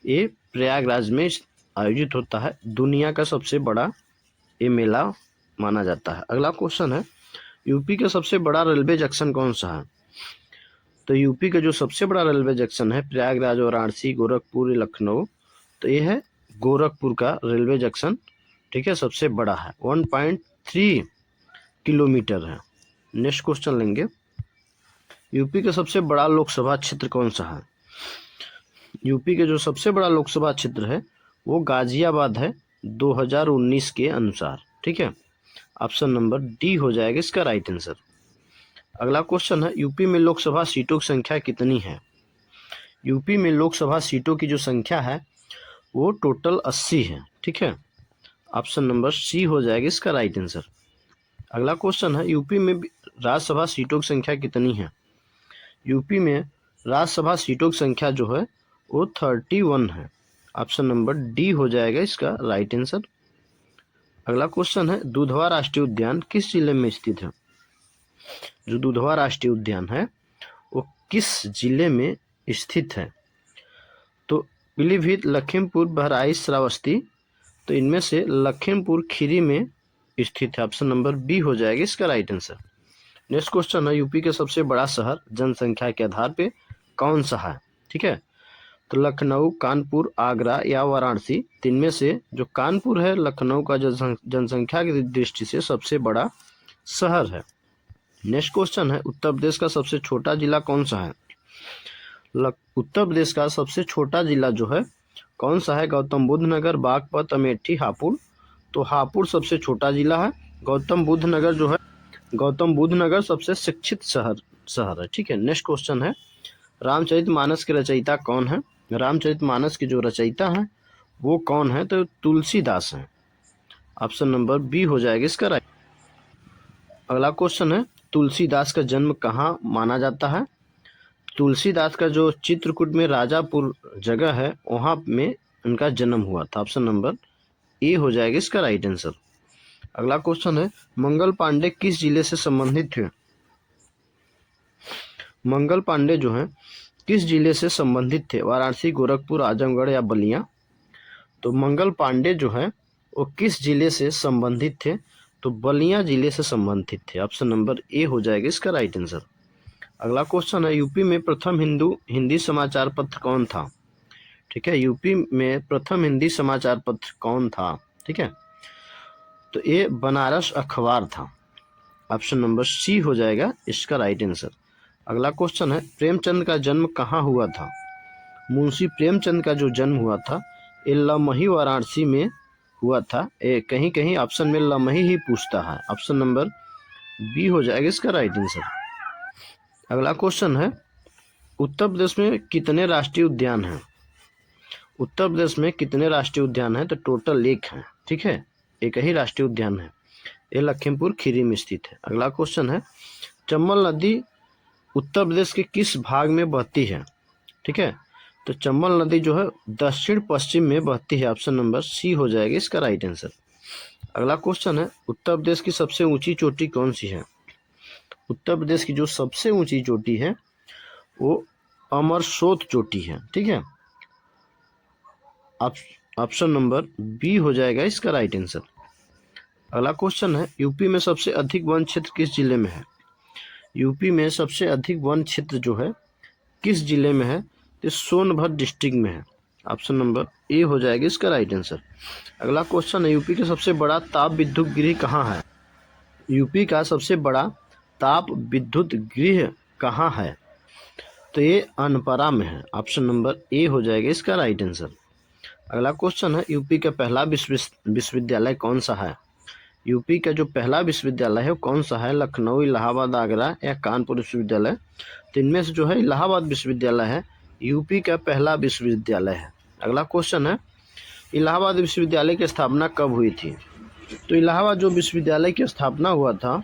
ये प्रयागराज में आयोजित होता है। दुनिया का सबसे बड़ा ये मेला माना जाता है। अगला क्वेश्चन है, यूपी का सबसे बड़ा रेलवे जंक्शन कौन सा है? तो यूपी का जो सबसे बड़ा रेलवे जंक्शन है प्रयागराज, वाराणसी, गोरखपुर, लखनऊ? तो ये है गोरखपुर का रेलवे जंक्शन। ठीक है, सबसे बड़ा है, 1.3 किलोमीटर है। नेक्स्ट क्वेश्चन लेंगे, यूपी का सबसे बड़ा लोकसभा क्षेत्र कौन सा है? यूपी के जो सबसे बड़ा लोकसभा क्षेत्र है वो गाजियाबाद है 2019 के अनुसार। ठीक है, ऑप्शन नंबर डी हो जाएगा इसका राइट आंसर। अगला क्वेश्चन है, यूपी में लोकसभा सीटों की संख्या कितनी है? यूपी में लोकसभा सीटों की जो संख्या है वो टोटल 80 है। ठीक है, ऑप्शन नंबर सी हो जाएगा इसका राइट आंसर। अगला क्वेश्चन है, यूपी में राज्यसभा सीटों की संख्या कितनी है? यूपी में राज्यसभा सीटों की संख्या जो है वो 31 है। ऑप्शन नंबर डी हो जाएगा इसका राइट आंसर। अगला क्वेश्चन है, दुधवा राष्ट्रीय उद्यान किस जिले में स्थित है? जो दुधवा राष्ट्रीय उद्यान है वो किस जिले में स्थित है? तो पीलीभीत, लखीमपुर, बहराइच, श्रावस्ती? तो इनमें से लखीमपुर खीरी में स्थित है। ऑप्शन नंबर बी हो जाएगा इसका राइट आंसर। नेक्स्ट क्वेश्चन है, यूपी का सबसे बड़ा शहर जनसंख्या के आधार पे कौन सा है? ठीक है, तो लखनऊ, कानपुर, आगरा या वाराणसी? तीन में से जो कानपुर है लखनऊ का जनसंख्या की दृष्टि से सबसे बड़ा शहर है। नेक्स्ट क्वेश्चन है, उत्तर प्रदेश का सबसे छोटा जिला कौन सा है? उत्तर प्रदेश का सबसे छोटा जिला जो है कौन सा है? गौतम बुद्ध नगर, बागपत, अमेठी, हापुड़। तो हापुड़ सबसे छोटा जिला है। गौतम बुद्ध नगर जो है, गौतम बुद्ध नगर सबसे शिक्षित शहर है। ठीक है, नेक्स्ट क्वेश्चन है, रामचरितमानस के रचयिता कौन है? रामचरितमानस के जो रचयिता हैं वो कौन है? तो तुलसीदास हैं। ऑप्शन नंबर बी हो जाएगा इसका राइट। अगला क्वेश्चन है, तुलसीदास का जन्म कहाँ माना जाता है? तुलसीदास का जो चित्रकूट में राजापुर जगह है वहाँ में उनका जन्म हुआ था। ऑप्शन नंबर ए हो जाएगा इसका राइट आंसर। अगला क्वेश्चन है, मंगल पांडे किस जिले से संबंधित थे? मंगल पांडे जो हैं किस जिले से संबंधित थे? वाराणसी, गोरखपुर, आजमगढ़ या बलिया? तो मंगल पांडे जो है वो किस जिले से संबंधित थे? तो बलिया जिले से संबंधित थे। ऑप्शन नंबर ए हो जाएगा इसका राइट आंसर। अगला क्वेश्चन है, यूपी में प्रथम हिंदी समाचार पत्र कौन था? ठीक है, यूपी में प्रथम हिंदी समाचार पत्र कौन था? ठीक है, तो ये बनारस अखबार था। ऑप्शन नंबर सी हो जाएगा इसका राइट आंसर। अगला क्वेश्चन है, प्रेमचंद का जन्म कहाँ हुआ था? मुंशी प्रेमचंद का जो जन्म हुआ था ये लमही वाराणसी में हुआ था। कहीं कहीं ऑप्शन में लमही ही पूछता है। ऑप्शन नंबर बी हो जाएगा इसका राइट आंसर। अगला क्वेश्चन है, उत्तर प्रदेश में कितने राष्ट्रीय उद्यान हैं? उत्तर प्रदेश में कितने राष्ट्रीय उद्यान हैं? तो टोटल 1 है। ठीक है, एक ही राष्ट्रीय उद्यान है, ये लखीमपुर खीरी में स्थित है। अगला क्वेश्चन है, चंबल नदी उत्तर प्रदेश के किस भाग में बहती है? ठीक है, तो चंबल नदी जो है दक्षिण पश्चिम में बहती है। ऑप्शन नंबर सी हो जाएगा इसका राइट आंसर। अगला क्वेश्चन है, उत्तर प्रदेश की सबसे ऊंची चोटी कौन सी है? उत्तर प्रदेश की जो सबसे ऊंची चोटी है वो अमरशोथ चोटी है। ठीक है, ऑप्शन नंबर बी हो जाएगा इसका राइट आंसर। अगला क्वेश्चन है, यूपी में सबसे अधिक वन क्षेत्र किस जिले में है? यूपी में सबसे अधिक वन क्षेत्र जो है किस जिले में है? तो सोनभद्र डिस्ट्रिक्ट में है। ऑप्शन नंबर ए हो जाएगा इसका राइट आंसर। अगला क्वेश्चन है, यूपी का सबसे बड़ा ताप विद्युत गृह कहाँ है? यूपी का सबसे बड़ा ताप विद्युत गृह कहाँ है? तो ये अनपरा में है। ऑप्शन नंबर ए हो जाएगा इसका राइट आंसर। अगला क्वेश्चन है, यूपी का पहला विश्वविद्यालय कौन सा है? यूपी का जो पहला विश्वविद्यालय है वो कौन सा है? लखनऊ, इलाहाबाद, आगरा या कानपुर विश्वविद्यालय? तो इनमें से जो है इलाहाबाद विश्वविद्यालय है यूपी का पहला विश्वविद्यालय है। अगला क्वेश्चन है, इलाहाबाद विश्वविद्यालय की स्थापना कब हुई थी? तो इलाहाबाद जो विश्वविद्यालय की स्थापना हुआ था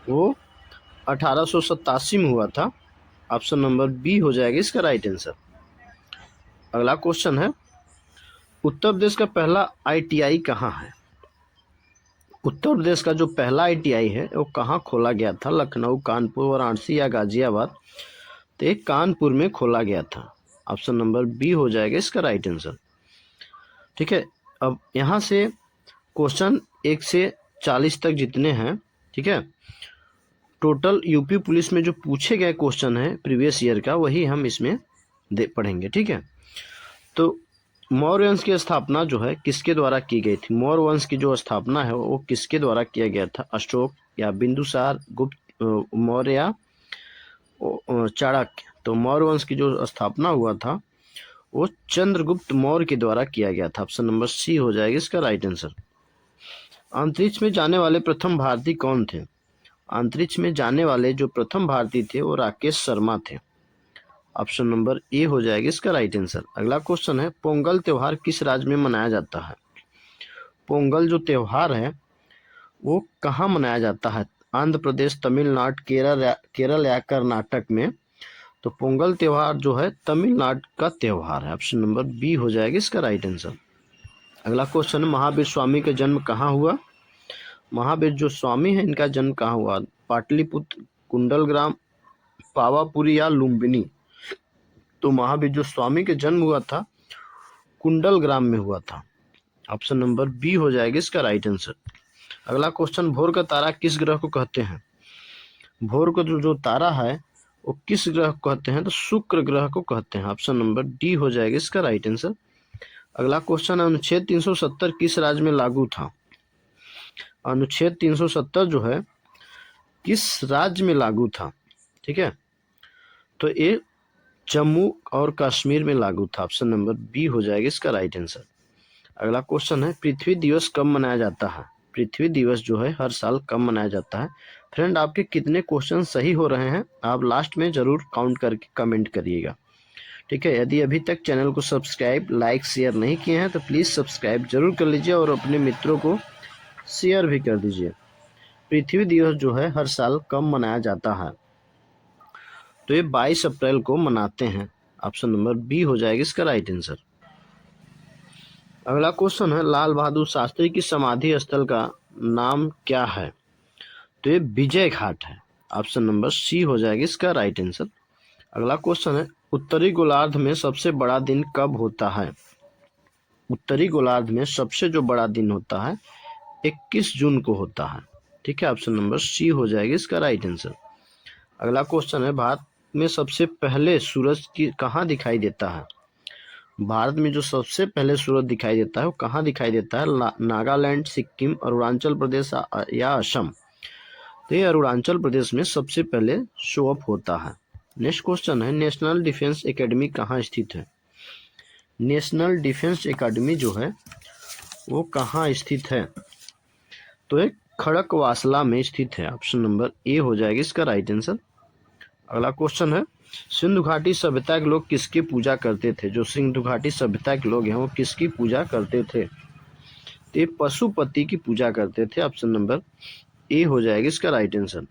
वो 1887 में हुआ था। ऑप्शन नंबर बी हो जाएगा इसका राइट आंसर। अगला क्वेश्चन है, उत्तर प्रदेश का पहला ITI कहाँ है? उत्तर प्रदेश का जो पहला ITI है वो कहाँ खोला गया था? लखनऊ, कानपुर, वाराणसी या गाजियाबाद? तो ये कानपुर में खोला गया था। ऑप्शन नंबर बी हो जाएगा इसका राइट आंसर। ठीक है, अब यहाँ से क्वेश्चन 1 से 40 तक जितने हैं, ठीक है, टोटल यूपी पुलिस में जो पूछे गए क्वेश्चन है प्रीवियस ईयर का वही हम इसमें पढ़ेंगे। ठीक है, तो मौर्य वंश की स्थापना जो है किसके द्वारा की गई थी? मौर्य वंश की जो स्थापना है वो किसके द्वारा किया गया था? अशोक या बिंदुसार, गुप्त, मौर्य या चाणक्य? तो मौर्य वंश की जो स्थापना हुआ था वो चंद्रगुप्त मौर्य के द्वारा किया गया था। ऑप्शन नंबर सी हो जाएगा इसका राइट आंसर। अंतरिक्ष में जाने वाले प्रथम भारतीय कौन थे? अंतरिक्ष में जाने वाले जो प्रथम भारतीय थे वो राकेश शर्मा थे। ऑप्शन नंबर ए हो जाएगा इसका राइट आंसर। अगला क्वेश्चन है, पोंगल त्योहार किस राज्य में मनाया जाता है? पोंगल जो त्योहार है वो कहाँ मनाया जाता है? आंध्र प्रदेश, तमिलनाडु, केरल या कर्नाटक में? तो पोंगल त्योहार जो है तमिलनाडु का त्योहार है। ऑप्शन नंबर बी हो जाएगा इसका राइट आंसर। अगला क्वेश्चन है, महावीर स्वामी का जन्म कहाँ हुआ? महावीर जो स्वामी है इनका जन्म कहाँ हुआ? पाटलिपुत्र, कुंडलग्राम, पावापुरी या लुम्बिनी? तो महावीर जो स्वामी के जन्म हुआ था कुंडलग्राम में हुआ था। ऑप्शन नंबर बी हो जाएगा इसका राइट आंसर। अगला क्वेश्चन, भोर का तारा किस ग्रह को कहते हैं? भोर का जो तारा है वो किस ग्रह को कहते हैं? तो शुक्र ग्रह को कहते हैं। ऑप्शन नंबर डी हो जाएगा इसका राइट आंसर। अगला क्वेश्चन, अनुच्छेद 370 किस राज्य में लागू था? अनुच्छेद 370 जो है किस राज्य में लागू था? ठीक है, तो ये जम्मू और कश्मीर में लागू था। ऑप्शन नंबर बी हो जाएगा इसका राइट आंसर। अगला क्वेश्चन है, पृथ्वी दिवस कब मनाया जाता है? पृथ्वी दिवस जो है हर साल कब मनाया जाता है? फ्रेंड, आपके कितने क्वेश्चन सही हो रहे हैं आप लास्ट में जरूर काउंट करके कमेंट करिएगा। ठीक है, यदि अभी तक चैनल को सब्सक्राइब, लाइक, शेयर नहीं किए हैं तो प्लीज़ सब्सक्राइब जरूर कर लीजिए और अपने मित्रों को शेयर भी कर दीजिए। पृथ्वी दिवस जो है हर साल कब मनाया जाता है? तो ये 22 अप्रैल को मनाते हैं। ऑप्शन नंबर बी हो जाएगा इसका राइट आंसर। अगला क्वेश्चन है, लाल बहादुर शास्त्री की समाधि स्थल का नाम क्या है? तो ये विजय घाट है। ऑप्शन नंबर सी हो जाएगा इसका राइट आंसर। अगला क्वेश्चन है, उत्तरी गोलार्ध में सबसे बड़ा दिन कब होता है? उत्तरी गोलार्ध में सबसे जो बड़ा दिन होता है 21 जून को होता है। ठीक है, ऑप्शन नंबर सी हो जाएगा इसका राइट आंसर। अगला क्वेश्चन है, भारत में सबसे पहले सूरज की कहाँ दिखाई देता है? भारत में जो सबसे पहले सूरज दिखाई देता है वो कहाँ दिखाई देता है? नागालैंड, सिक्किम, अरुणाचल प्रदेश या असम? तो ये अरुणाचल प्रदेश में सबसे पहले शो अप होता है। नेक्स्ट क्वेश्चन है, नेशनल डिफेंस एकेडमी कहाँ स्थित है? नेशनल डिफेंस एकेडमी जो है वो कहाँ स्थित है? तो ये खड़कवासला में स्थित है। ऑप्शन नंबर ए हो जाएगा इसका राइट आंसर। अगला क्वेश्चन है, सिंधु घाटी सभ्यता के लोग किसकी पूजा करते थे? जो सिंधु घाटी सभ्यता के लोग हैं वो किसकी पूजा करते थे? तो ये पशुपति की पूजा करते थे। ऑप्शन नंबर ए हो जाएगा इसका राइट आंसर।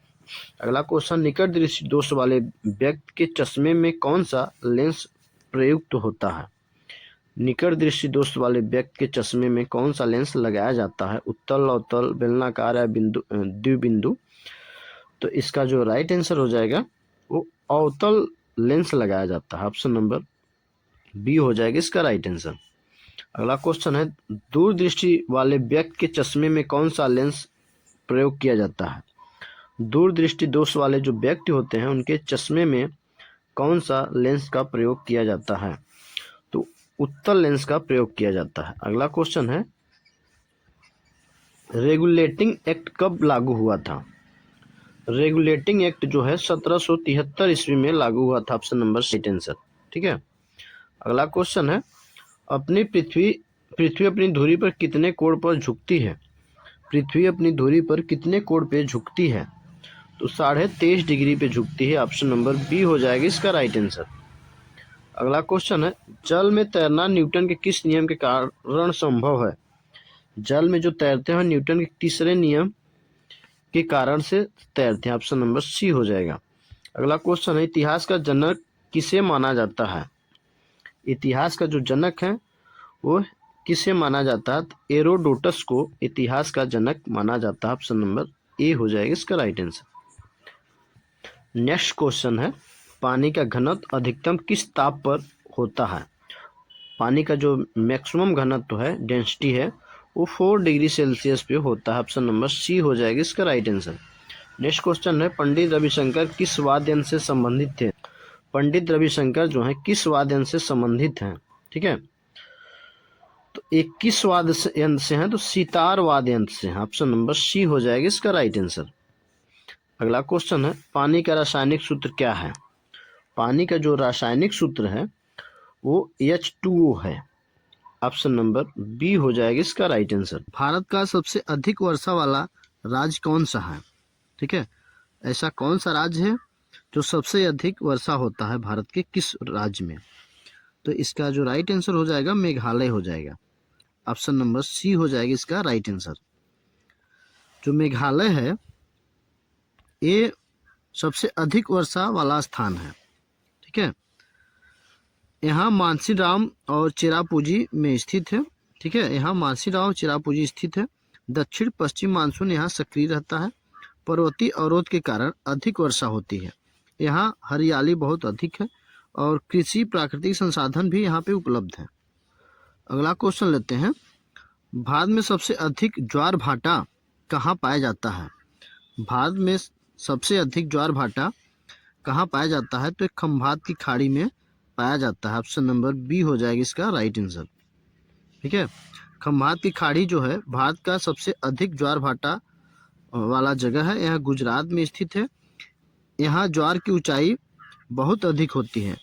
अगला क्वेश्चन, निकट दृष्टि दोष वाले व्यक्ति के चश्मे में कौन सा लेंस प्रयुक्त होता है? निकट दृष्टि दोष वाले व्यक्ति के चश्मे में कौन सा लेंस लगाया जाता है? उत्तल, अवतल, बेलनाकार या द्विबिंदु? तो इसका जो राइट आंसर हो जाएगा वो अवतल लेंस लगाया जाता है। ऑप्शन नंबर बी हो जाएगा इसका राइट आंसर। अगला क्वेश्चन है, दूरदृष्टि वाले व्यक्ति के चश्मे में कौन सा लेंस प्रयोग किया जाता है? दूरदृष्टि दोष वाले जो व्यक्ति होते हैं उनके चश्मे में कौन सा लेंस का प्रयोग किया जाता है? तो उत्तल लेंस का प्रयोग किया जाता है। अगला क्वेश्चन है, रेगुलेटिंग एक्ट कब लागू हुआ था? रेगुलेटिंग एक्ट जो है 1773 ईस्वी में लागू हुआ था। Option number right answer. ठीक है, अगला क्वेश्चन है, पृथ्वी अपनी धुरी पर कितने कोण पर झुकती है? पृथ्वी अपनी धुरी पर कितने कोण पे झुकती है? तो 23.5 डिग्री पे झुकती है। ऑप्शन नंबर बी हो जाएगा इसका राइट आंसर। अगला क्वेश्चन है, जल में तैरना न्यूटन के किस नियम के कारण संभव है? जल में जो तैरते हैं न्यूटन के तीसरे नियम के कारण से तैरते हैं। ऑप्शन नंबर सी हो जाएगा। अगला क्वेश्चन है, इतिहास का जनक किसे माना जाता है? इतिहास का जो जनक है वो किसे माना जाता है? एरोडोटस को इतिहास का जनक माना जाता है। ऑप्शन नंबर ए हो जाएगा इसका राइट आंसर। नेक्स्ट क्वेश्चन है, पानी का घनत्व अधिकतम किस ताप पर होता है? पानी का जो मैक्सिमम घनत्व है, डेंसिटी है, वो 4 डिग्री सेल्सियस पे होता है। ऑप्शन नंबर सी हो जाएगा इसका राइट आंसर। नेक्स्ट क्वेश्चन है, पंडित रविशंकर किस वाद्य यंत्र से संबंधित थे? पंडित रविशंकर जो है किस वाद्य यंत्र से संबंधित हैं? ठीक है, तो 21 वाद्य यंत्र से हैं, तो सितार वाद्य यंत्र से हैं। ऑप्शन नंबर सी हो जाएगा इसका राइट आंसर। अगला क्वेश्चन है, पानी का रासायनिक सूत्र क्या है? पानी का जो रासायनिक सूत्र है वो H2O है। ऑप्शन नंबर बी हो जाएगा इसका राइट आंसर। भारत का सबसे अधिक वर्षा वाला राज्य कौन सा है? ठीक है, ऐसा कौन सा राज्य है जो सबसे अधिक वर्षा होता है भारत के किस राज्य में? तो इसका जो राइट आंसर हो जाएगा मेघालय हो जाएगा। ऑप्शन नंबर सी हो जाएगा इसका राइट आंसर। जो मेघालय है ये सबसे अधिक वर्षा वाला स्थान है। ठीक है, यहाँ मानसीराम और चिरापुंजी में स्थित है। ठीक है, यहाँ मानसीराम और चिरापुंजी स्थित है। दक्षिण पश्चिम मानसून यहाँ सक्रिय रहता है। पर्वतीय अवरोध के कारण अधिक वर्षा होती है। यहाँ हरियाली बहुत अधिक है और कृषि प्राकृतिक संसाधन भी यहाँ पे उपलब्ध है। अगला क्वेश्चन लेते हैं, भारत में सबसे अधिक ज्वार भाटा कहाँ पाया जाता है? भारत में सबसे अधिक ज्वार भाटा कहाँ पाया जाता है? तो खंभात की खाड़ी में पाया जाता है। ऑप्शन नंबर बी हो जाएगा इसका राइट आंसर। ठीक है, खंभात की खाड़ी जो है भारत का सबसे अधिक ज्वार भाटा वाला जगह है। यह गुजरात में स्थित है। यहाँ ज्वार की ऊंचाई बहुत अधिक होती है।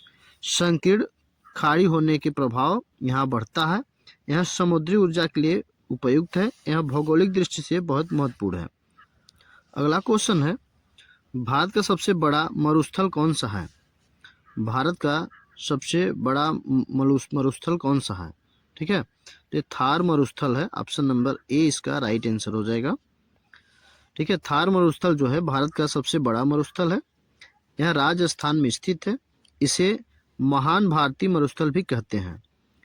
संकीर्ण खाड़ी होने के प्रभाव यहाँ बढ़ता है। यह समुद्री ऊर्जा के लिए उपयुक्त है। यह भौगोलिक दृष्टि से बहुत महत्वपूर्ण है। अगला क्वेश्चन है, भारत का सबसे बड़ा मरुस्थल कौन सा है? भारत का सबसे बड़ा मरुस्थल कौन सा है? ठीक है, तो थार मरुस्थल है। ऑप्शन नंबर ए इसका राइट आंसर हो जाएगा। ठीक है, थार मरुस्थल जो है भारत का सबसे बड़ा मरुस्थल है। यह राजस्थान में स्थित है। इसे महान भारतीय मरुस्थल भी कहते हैं।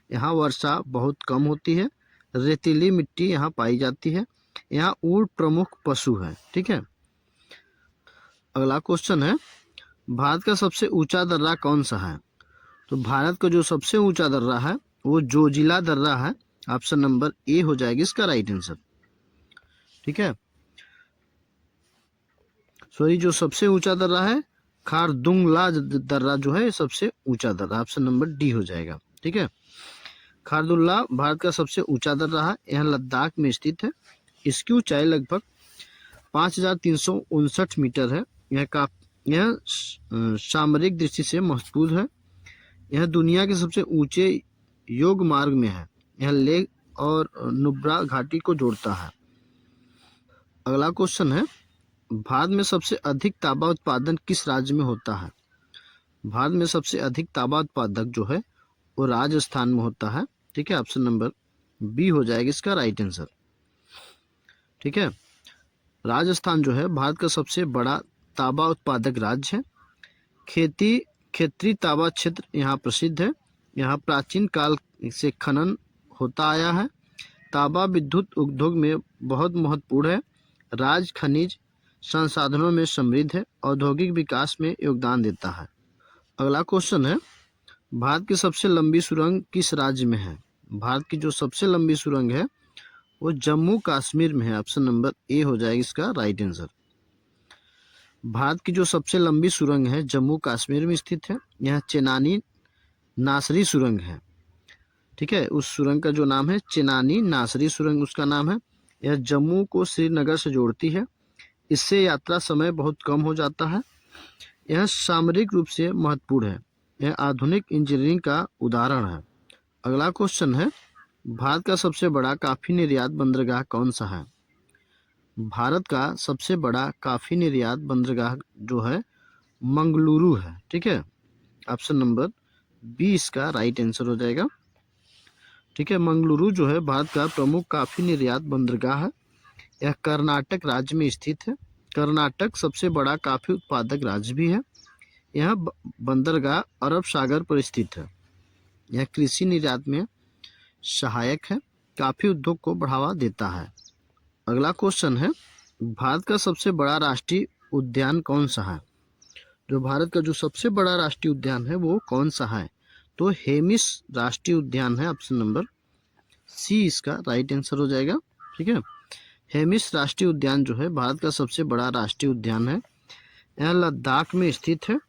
यहाँ वर्षा बहुत कम होती है। रेतीली मिट्टी यहाँ पाई जाती है। यहाँ ऊंट प्रमुख पशु है। ठीक है, अगला क्वेश्चन है, भारत का सबसे ऊंचा दर्रा कौन सा है? तो भारत का जो सबसे ऊंचा दर्रा है वो जोजिला दर्रा है। ऑप्शन नंबर ए हो जाएगी इसका राइट आंसर। ठीक है, सॉरी, जो सबसे ऊंचा दर्रा है खारदुंगला दर्रा जो है सबसे ऊंचा दर्रा। ऑप्शन नंबर डी हो जाएगा। ठीक है, खारदुल्ला भारत का सबसे ऊंचा दर्रा है। यह लद्दाख में स्थित है। इसकी ऊंचाई लगभग 5,359 मीटर है। यह सामरिक दृष्टि से महत्वपूर्ण है। यह दुनिया के सबसे ऊंचे योग मार्ग में है। यह लेह और नुब्रा घाटी को जोड़ता है। अगला क्वेश्चन है, भारत में सबसे अधिक तांबा उत्पादन किस राज्य में होता है? भारत में सबसे अधिक तांबा उत्पादक जो है वो राजस्थान में होता है। ठीक है, ऑप्शन नंबर बी हो जाएगा इसका राइट आंसर। ठीक है, राजस्थान जो है भारत का सबसे बड़ा तांबा उत्पादक राज्य है। क्षेत्रीय तांबा क्षेत्र यहाँ प्रसिद्ध है। यहाँ प्राचीन काल से खनन होता आया है। तांबा विद्युत उद्योग में बहुत महत्वपूर्ण है। राज्य खनिज संसाधनों में समृद्ध है। औद्योगिक विकास में योगदान देता है। अगला क्वेश्चन है, भारत की सबसे लंबी सुरंग किस राज्य में है? भारत की जो सबसे लंबी सुरंग है वो जम्मू कश्मीर में है। ऑप्शन नंबर ए हो जाएगा इसका राइट आंसर। भारत की जो सबसे लंबी सुरंग है जम्मू कश्मीर में स्थित है। यह चेनानी नासरी सुरंग है। ठीक है, उस सुरंग का जो नाम है चेनानी नासरी सुरंग उसका नाम है। यह जम्मू को श्रीनगर से जोड़ती है। इससे यात्रा समय बहुत कम हो जाता है। यह सामरिक रूप से महत्वपूर्ण है। यह आधुनिक इंजीनियरिंग का उदाहरण है। अगला क्वेश्चन है, भारत का सबसे बड़ा कॉफी निर्यात बंदरगाह कौन सा है? भारत का सबसे बड़ा कॉफी निर्यात बंदरगाह जो है मंगलुरु है। ठीक है, ऑप्शन नंबर बी इसका राइट आंसर हो जाएगा। ठीक है, मंगलुरु जो है भारत का प्रमुख कॉफी निर्यात बंदरगाह है। यह कर्नाटक राज्य में स्थित है। कर्नाटक सबसे बड़ा कॉफी उत्पादक राज्य भी है। यह बंदरगाह अरब सागर पर स्थित है। यह कृषि निर्यात में सहायक है। कॉफी उद्योग को बढ़ावा देता है। अगला क्वेश्चन है, भारत का सबसे बड़ा राष्ट्रीय उद्यान कौन सा है? जो भारत का जो सबसे बड़ा राष्ट्रीय उद्यान है वो कौन सा है? तो हेमिस राष्ट्रीय उद्यान है। ऑप्शन नंबर सी इसका राइट आंसर हो जाएगा। ठीक है, हेमिस राष्ट्रीय उद्यान जो है भारत का सबसे बड़ा राष्ट्रीय उद्यान है। यह लद्दाख में स्थित है।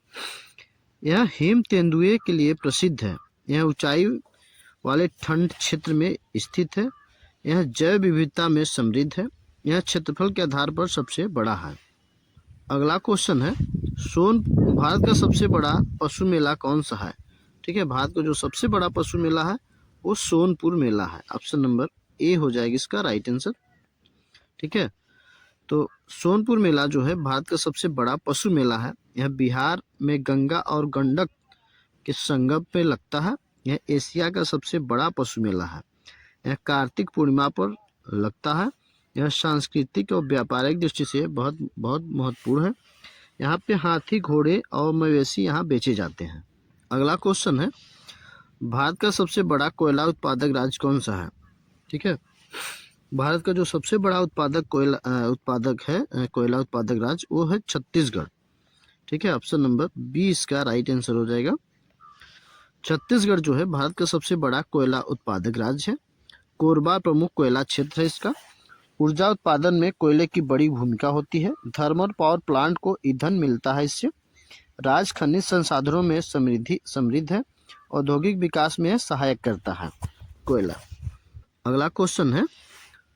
यह हिम तेंदुए के लिए प्रसिद्ध है। यह ऊंचाई वाले ठंड क्षेत्र में स्थित है। यह जैव विविधता में समृद्ध है। यह क्षेत्रफल के आधार पर सबसे बड़ा है। अगला क्वेश्चन है, भारत का सबसे बड़ा पशु मेला कौन सा है? ठीक है, भारत का जो सबसे बड़ा पशु मेला है वो सोनपुर मेला है। ऑप्शन नंबर ए हो जाएगी इसका राइट आंसर। ठीक है, तो सोनपुर मेला जो है भारत का सबसे बड़ा पशु मेला है। यह बिहार में गंगा और गंडक के संगम पे लगता है। यह एशिया का सबसे बड़ा पशु मेला है। यह कार्तिक पूर्णिमा पर लगता है। यह सांस्कृतिक और व्यापारिक दृष्टि से बहुत बहुत महत्वपूर्ण है। यहाँ पे हाथी, घोड़े और मवेशी यहाँ बेचे जाते हैं। अगला क्वेश्चन है, भारत का सबसे बड़ा कोयला उत्पादक राज्य कौन सा है? ठीक है, भारत का जो सबसे बड़ा कोयला उत्पादक राज्य वो है छत्तीसगढ़। ठीक है, ऑप्शन नंबर बी इसका राइट आंसर हो जाएगा। छत्तीसगढ़ जो है भारत का सबसे बड़ा कोयला उत्पादक राज्य है। कोरबा प्रमुख कोयला क्षेत्र है इसका। ऊर्जा उत्पादन में कोयले की बड़ी भूमिका होती है। थर्मल पावर प्लांट को ईंधन मिलता है इससे। राज्य खनिज संसाधनों में समृद्ध है। औद्योगिक विकास में सहायक करता है कोयला। अगला क्वेश्चन है,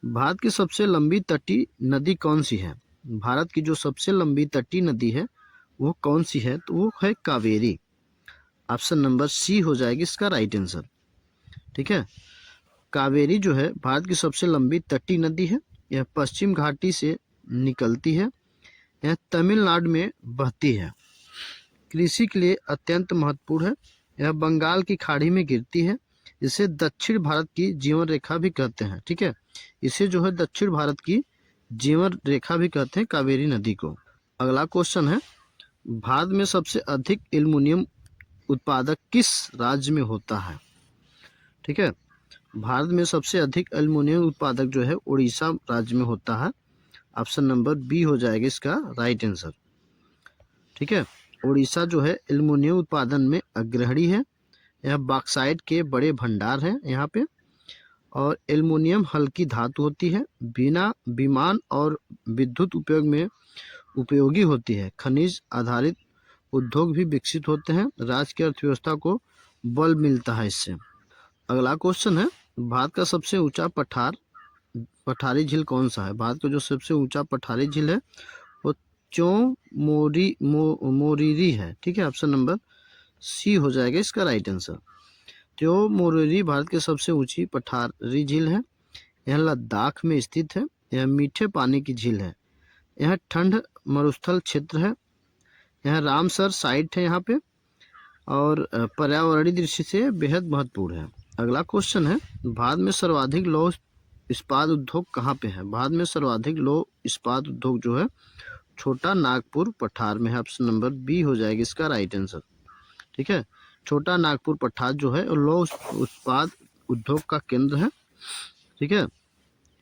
भारत की सबसे लंबी तटीय नदी कौन सी है? भारत की जो सबसे लंबी तटीय नदी है वो कौन सी है? तो वो है कावेरी। ऑप्शन नंबर सी हो जाएगी इसका राइट आंसर। ठीक है, कावेरी जो है भारत की सबसे लंबी तटीय नदी है। यह पश्चिम घाटी से निकलती है। यह तमिलनाडु में बहती है। कृषि के लिए अत्यंत महत्वपूर्ण है। यह बंगाल की खाड़ी में गिरती है। इसे दक्षिण भारत की जीवन रेखा भी कहते हैं। ठीक है, इसे जो है दक्षिण भारत की जीवन रेखा भी कहते हैं कावेरी नदी को। अगला क्वेश्चन है, भारत में सबसे अधिक एल्युमिनियम उत्पादक किस राज्य में होता है? ठीक है, भारत में सबसे अधिक एल्युमिनियम उत्पादक जो है उड़ीसा राज्य में होता है। ऑप्शन नंबर बी हो जाएगा इसका राइट आंसर। ठीक है, उड़ीसा जो है एल्युमिनियम उत्पादन में अग्रणी है। यह बॉक्साइट के बड़े भंडार हैं यहाँ पे। और एल्युमिनियम हल्की धातु होती है, बिना विमान और विद्युत उपयोग में उपयोगी होती है। खनिज आधारित उद्योग भी विकसित होते हैं। राज्य की अर्थव्यवस्था को बल मिलता है इससे। अगला क्वेश्चन है, भारत का सबसे ऊंचा पठारी झील कौन सा है? भारत का जो सबसे ऊंचा पठारी झील है वो मोरीरी है। ठीक है, ऑप्शन नंबर सी हो जाएगा इसका राइट आंसर। मोरीरी भारत की सबसे ऊंची पठारी झील है। यह लद्दाख में स्थित है। यह मीठे पानी की झील है। यह ठंड मरुस्थल क्षेत्र है। यह रामसर साइट है यहाँ पे और पर्यावरणीय दृष्टि से बेहद महत्वपूर्ण है। अगला क्वेश्चन है, भारत में सर्वाधिक लौह इस्पात उद्योग कहाँ पे है? भारत में सर्वाधिक लौह इस्पात उद्योग जो है छोटा नागपुर पठार में है। ऑप्शन नंबर बी हो जाएगी इसका राइट आंसर। ठीक है, छोटा नागपुर पठार जो है लौह इस्पात उद्योग का केंद्र है। ठीक है,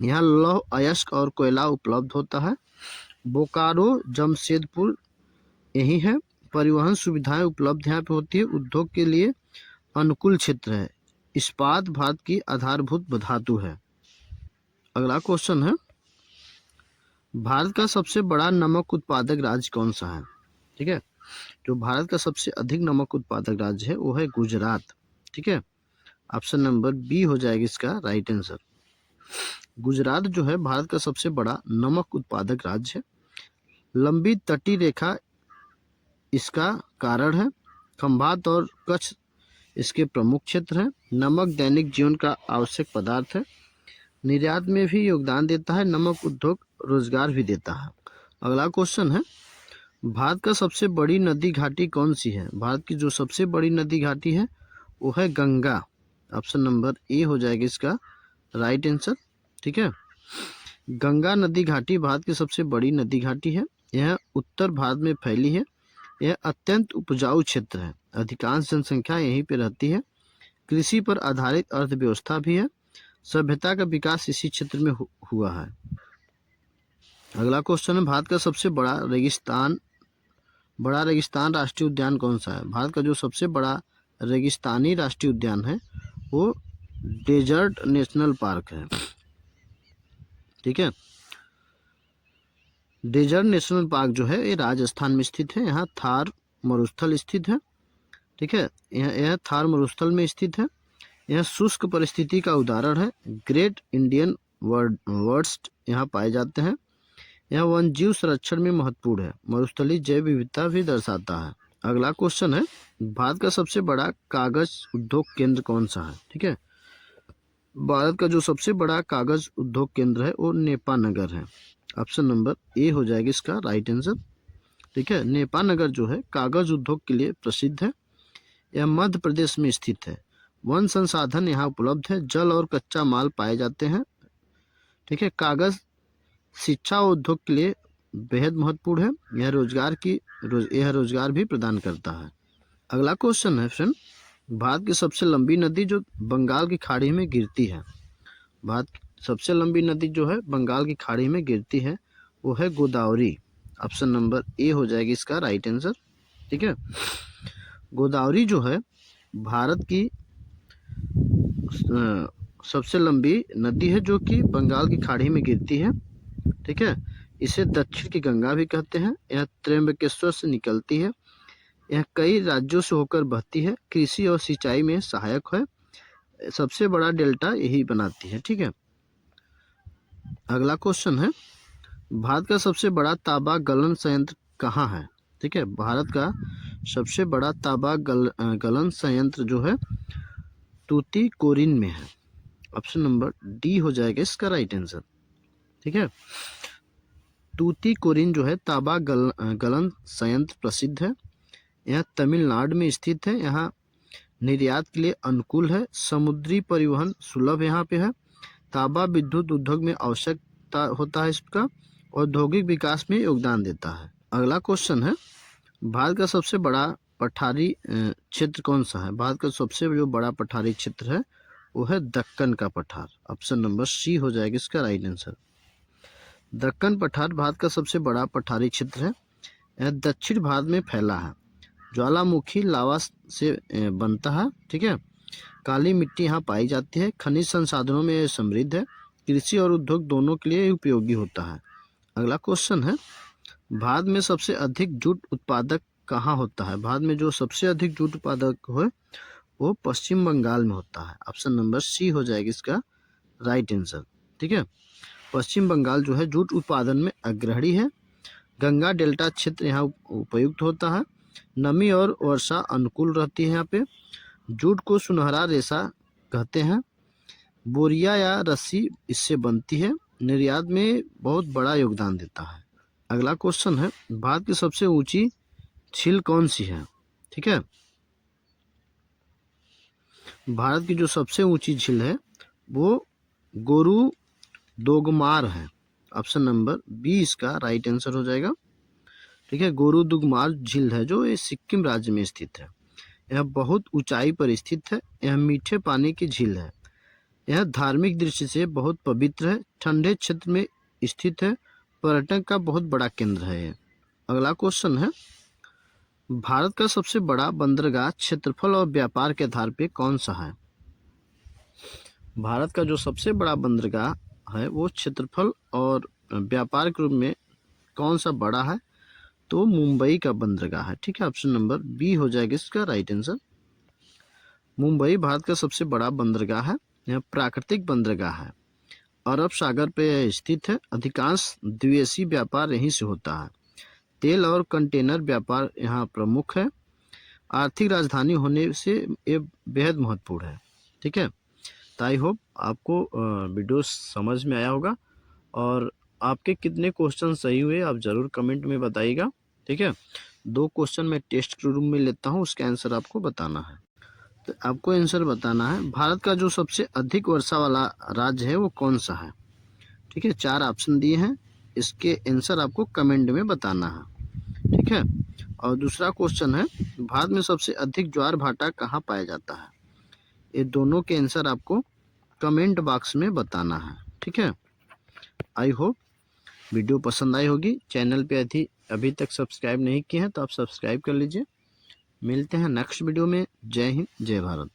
यहाँ लौह अयस्क और कोयला उपलब्ध होता है। बोकारो जमशेदपुर यही है। परिवहन सुविधाएं उपलब्ध यहाँ पे होती है। उद्योग के लिए अनुकूल क्षेत्र है। इस्पात भारत की आधारभूत धातु है। अगला क्वेश्चन है, भारत का सबसे बड़ा नमक उत्पादक राज्य कौन सा है? ठीक है, जो भारत का सबसे अधिक नमक उत्पादक राज्य है वो है गुजरात। ठीक है, ऑप्शन नंबर बी हो जाएगा इसका राइट आंसर। गुजरात जो है भारत का सबसे बड़ा नमक उत्पादक राज्य है। लंबी तटीय रेखा इसका कारण है। खंभात और कच्छ इसके प्रमुख क्षेत्र हैं। नमक दैनिक जीवन का आवश्यक पदार्थ है। निर्यात में भी योगदान देता है। नमक उद्योग रोजगार भी देता है। अगला क्वेश्चन है, भारत का सबसे बड़ी नदी घाटी कौन सी है? भारत की जो सबसे बड़ी नदी घाटी है वो है गंगा। ऑप्शन नंबर ए हो जाएगा इसका राइट आंसर। ठीक है, गंगा नदी घाटी भारत की सबसे बड़ी नदी घाटी है। यह उत्तर भारत में फैली है। यह अत्यंत उपजाऊ क्षेत्र है। अधिकांश जनसंख्या यहीं पे रहती है। कृषि पर आधारित अर्थव्यवस्था भी है। सभ्यता का विकास इसी क्षेत्र में हुआ है। अगला क्वेश्चन है, भारत का सबसे बड़ा रेगिस्तान राष्ट्रीय उद्यान कौन सा है? भारत का जो सबसे बड़ा रेगिस्तानी राष्ट्रीय उद्यान है वो डेजर्ट नेशनल पार्क है। ठीक है, डेजर्ट नेशनल पार्क जो है ये राजस्थान में स्थित है। यहाँ थार मरुस्थल स्थित है। ठीक है, यह थार मरुस्थल में स्थित है। यह शुष्क परिस्थिति का उदाहरण है। ग्रेट इंडियन वर्स्ट यहाँ पाए जाते हैं। यह वन्यजीव संरक्षण में महत्वपूर्ण है। मरुस्थलीय जैव विविधता भी दर्शाता है। अगला क्वेश्चन है, भारत का सबसे बड़ा कागज उद्योग केंद्र कौन सा है? ठीक है, भारत का जो सबसे बड़ा कागज उद्योग केंद्र है वो नेपानगर है। ऑप्शन नंबर ए हो जाएगा इसका राइट आंसर। ठीक है, नेपानगर जो है कागज उद्योग के लिए प्रसिद्ध है। यह मध्य प्रदेश में स्थित है। वन संसाधन यहाँ उपलब्ध है। जल और कच्चा माल पाए जाते हैं। ठीक है, कागज शिक्षा और उद्योग के लिए बेहद महत्वपूर्ण है। यह रोजगार भी प्रदान करता है। अगला क्वेश्चन है फ्रेंड, भारत की सबसे लंबी नदी जो बंगाल की खाड़ी में गिरती है। भारत की सबसे लंबी नदी जो है बंगाल की खाड़ी में गिरती है वो है गोदावरी। ऑप्शन नंबर ए हो जाएगी इसका राइट आंसर। ठीक है, गोदावरी जो है भारत की सबसे लंबी नदी है जो कि बंगाल की खाड़ी में गिरती है। ठीक है, इसे दक्षिण की गंगा भी कहते हैं। यह त्र्यंबकेश्वर से निकलती है। यह कई राज्यों से होकर बहती है। कृषि और सिंचाई में सहायक है। सबसे बड़ा डेल्टा यही बनाती है। ठीक है, अगला क्वेश्चन है, भारत का सबसे बड़ा तांबा गलन संयंत्र कहाँ है? ठीक है, भारत का सबसे बड़ा तांबा गलन संयंत्र जो है तूतीकोरिन में है। ऑप्शन नंबर डी हो जाएगा इसका राइट आंसर। ठीक है, तूतीकोरिन जो है तांबा गलन संयंत्र प्रसिद्ध है। यह तमिलनाडु में स्थित है। यहाँ निर्यात के लिए अनुकूल है। समुद्री परिवहन सुलभ यहाँ पे है। तांबा विद्युत उद्योग में आवश्यकता होता है इसका। औद्योगिक विकास में योगदान देता है। अगला क्वेश्चन है, भारत का सबसे बड़ा पठारी क्षेत्र कौन सा है? भारत का सबसे जो बड़ा पठारी क्षेत्र है वो है दक्कन का पठार। ऑप्शन नंबर सी हो जाएगा इसका राइट आंसर। दक्कन पठार भारत का सबसे बड़ा पठारी क्षेत्र है। यह दक्षिण भारत में फैला है। ज्वालामुखी लावा से बनता है। ठीक है, काली मिट्टी यहाँ पाई जाती है। खनिज संसाधनों में समृद्ध है। कृषि और उद्योग दोनों के लिए उपयोगी होता है। अगला क्वेश्चन है, भारत में सबसे अधिक जूट उत्पादक कहाँ होता है? भारत में जो सबसे अधिक जूट उत्पादक है वो पश्चिम बंगाल में होता है। ऑप्शन नंबर सी हो जाएगा इसका राइट आंसर। ठीक है, पश्चिम बंगाल जो है जूट उत्पादन में अग्रणी है। गंगा डेल्टा क्षेत्र यहाँ उपयुक्त होता है। नमी और वर्षा अनुकूल रहती है यहाँ पे। जूट को सुनहरा रेशा कहते हैं। बोरिया या रस्सी इससे बनती है। निर्यात में बहुत बड़ा योगदान देता है। अगला क्वेश्चन है, भारत की सबसे ऊंची झील कौन सी है? ठीक है, भारत की जो सबसे ऊंची झील है वो गोरू दोगमार है। ऑप्शन नंबर बी इसका राइट आंसर हो जाएगा। ठीक है, गोरू दोगमार झील है जो ये सिक्किम राज्य में स्थित है। यह बहुत ऊंचाई पर स्थित है। यह मीठे पानी की झील है। यह धार्मिक दृष्टि से बहुत पवित्र है। ठंडे क्षेत्र में स्थित है। पर्यटन का बहुत बड़ा केंद्र है ये। अगला क्वेश्चन है, भारत का सबसे बड़ा बंदरगाह क्षेत्रफल और व्यापार के आधार पे कौन सा है? भारत का जो सबसे बड़ा बंदरगाह है वो क्षेत्रफल और व्यापार के रूप में कौन सा बड़ा है? तो मुंबई का बंदरगाह है। ठीक है, ऑप्शन नंबर बी हो जाएगा इसका राइट आंसर। मुंबई भारत का सबसे बड़ा बंदरगाह है। यह प्राकृतिक बंदरगाह है। अरब सागर पे स्थित है। अधिकांश द्विदेशी व्यापार यहीं से होता है। तेल और कंटेनर व्यापार यहाँ प्रमुख है। आर्थिक राजधानी होने से ये बेहद महत्वपूर्ण है। ठीक है, तो आई होप आपको वीडियो समझ में आया होगा और आपके कितने क्वेश्चन सही हुए आप ज़रूर कमेंट में बताइएगा। ठीक है, 2 क्वेश्चन मैं टेस्ट के रूप में लेता हूँ, उसका आंसर आपको बताना है। तो आपको आंसर बताना है, भारत का जो सबसे अधिक वर्षा वाला राज्य है वो कौन सा है? ठीक है, 4 ऑप्शन दिए हैं, इसके आंसर आपको कमेंट में बताना है। ठीक है, और दूसरा क्वेश्चन है, भारत में सबसे अधिक ज्वार भाटा कहाँ पाया जाता है? ये दोनों के आंसर आपको कमेंट बॉक्स में बताना है। ठीक है, आई होप वीडियो पसंद आई होगी। चैनल पे अभी तक सब्सक्राइब नहीं किए हैं तो आप सब्सक्राइब कर लीजिए। मिलते हैं नेक्स्ट वीडियो में। जय हिंद, जय भारत।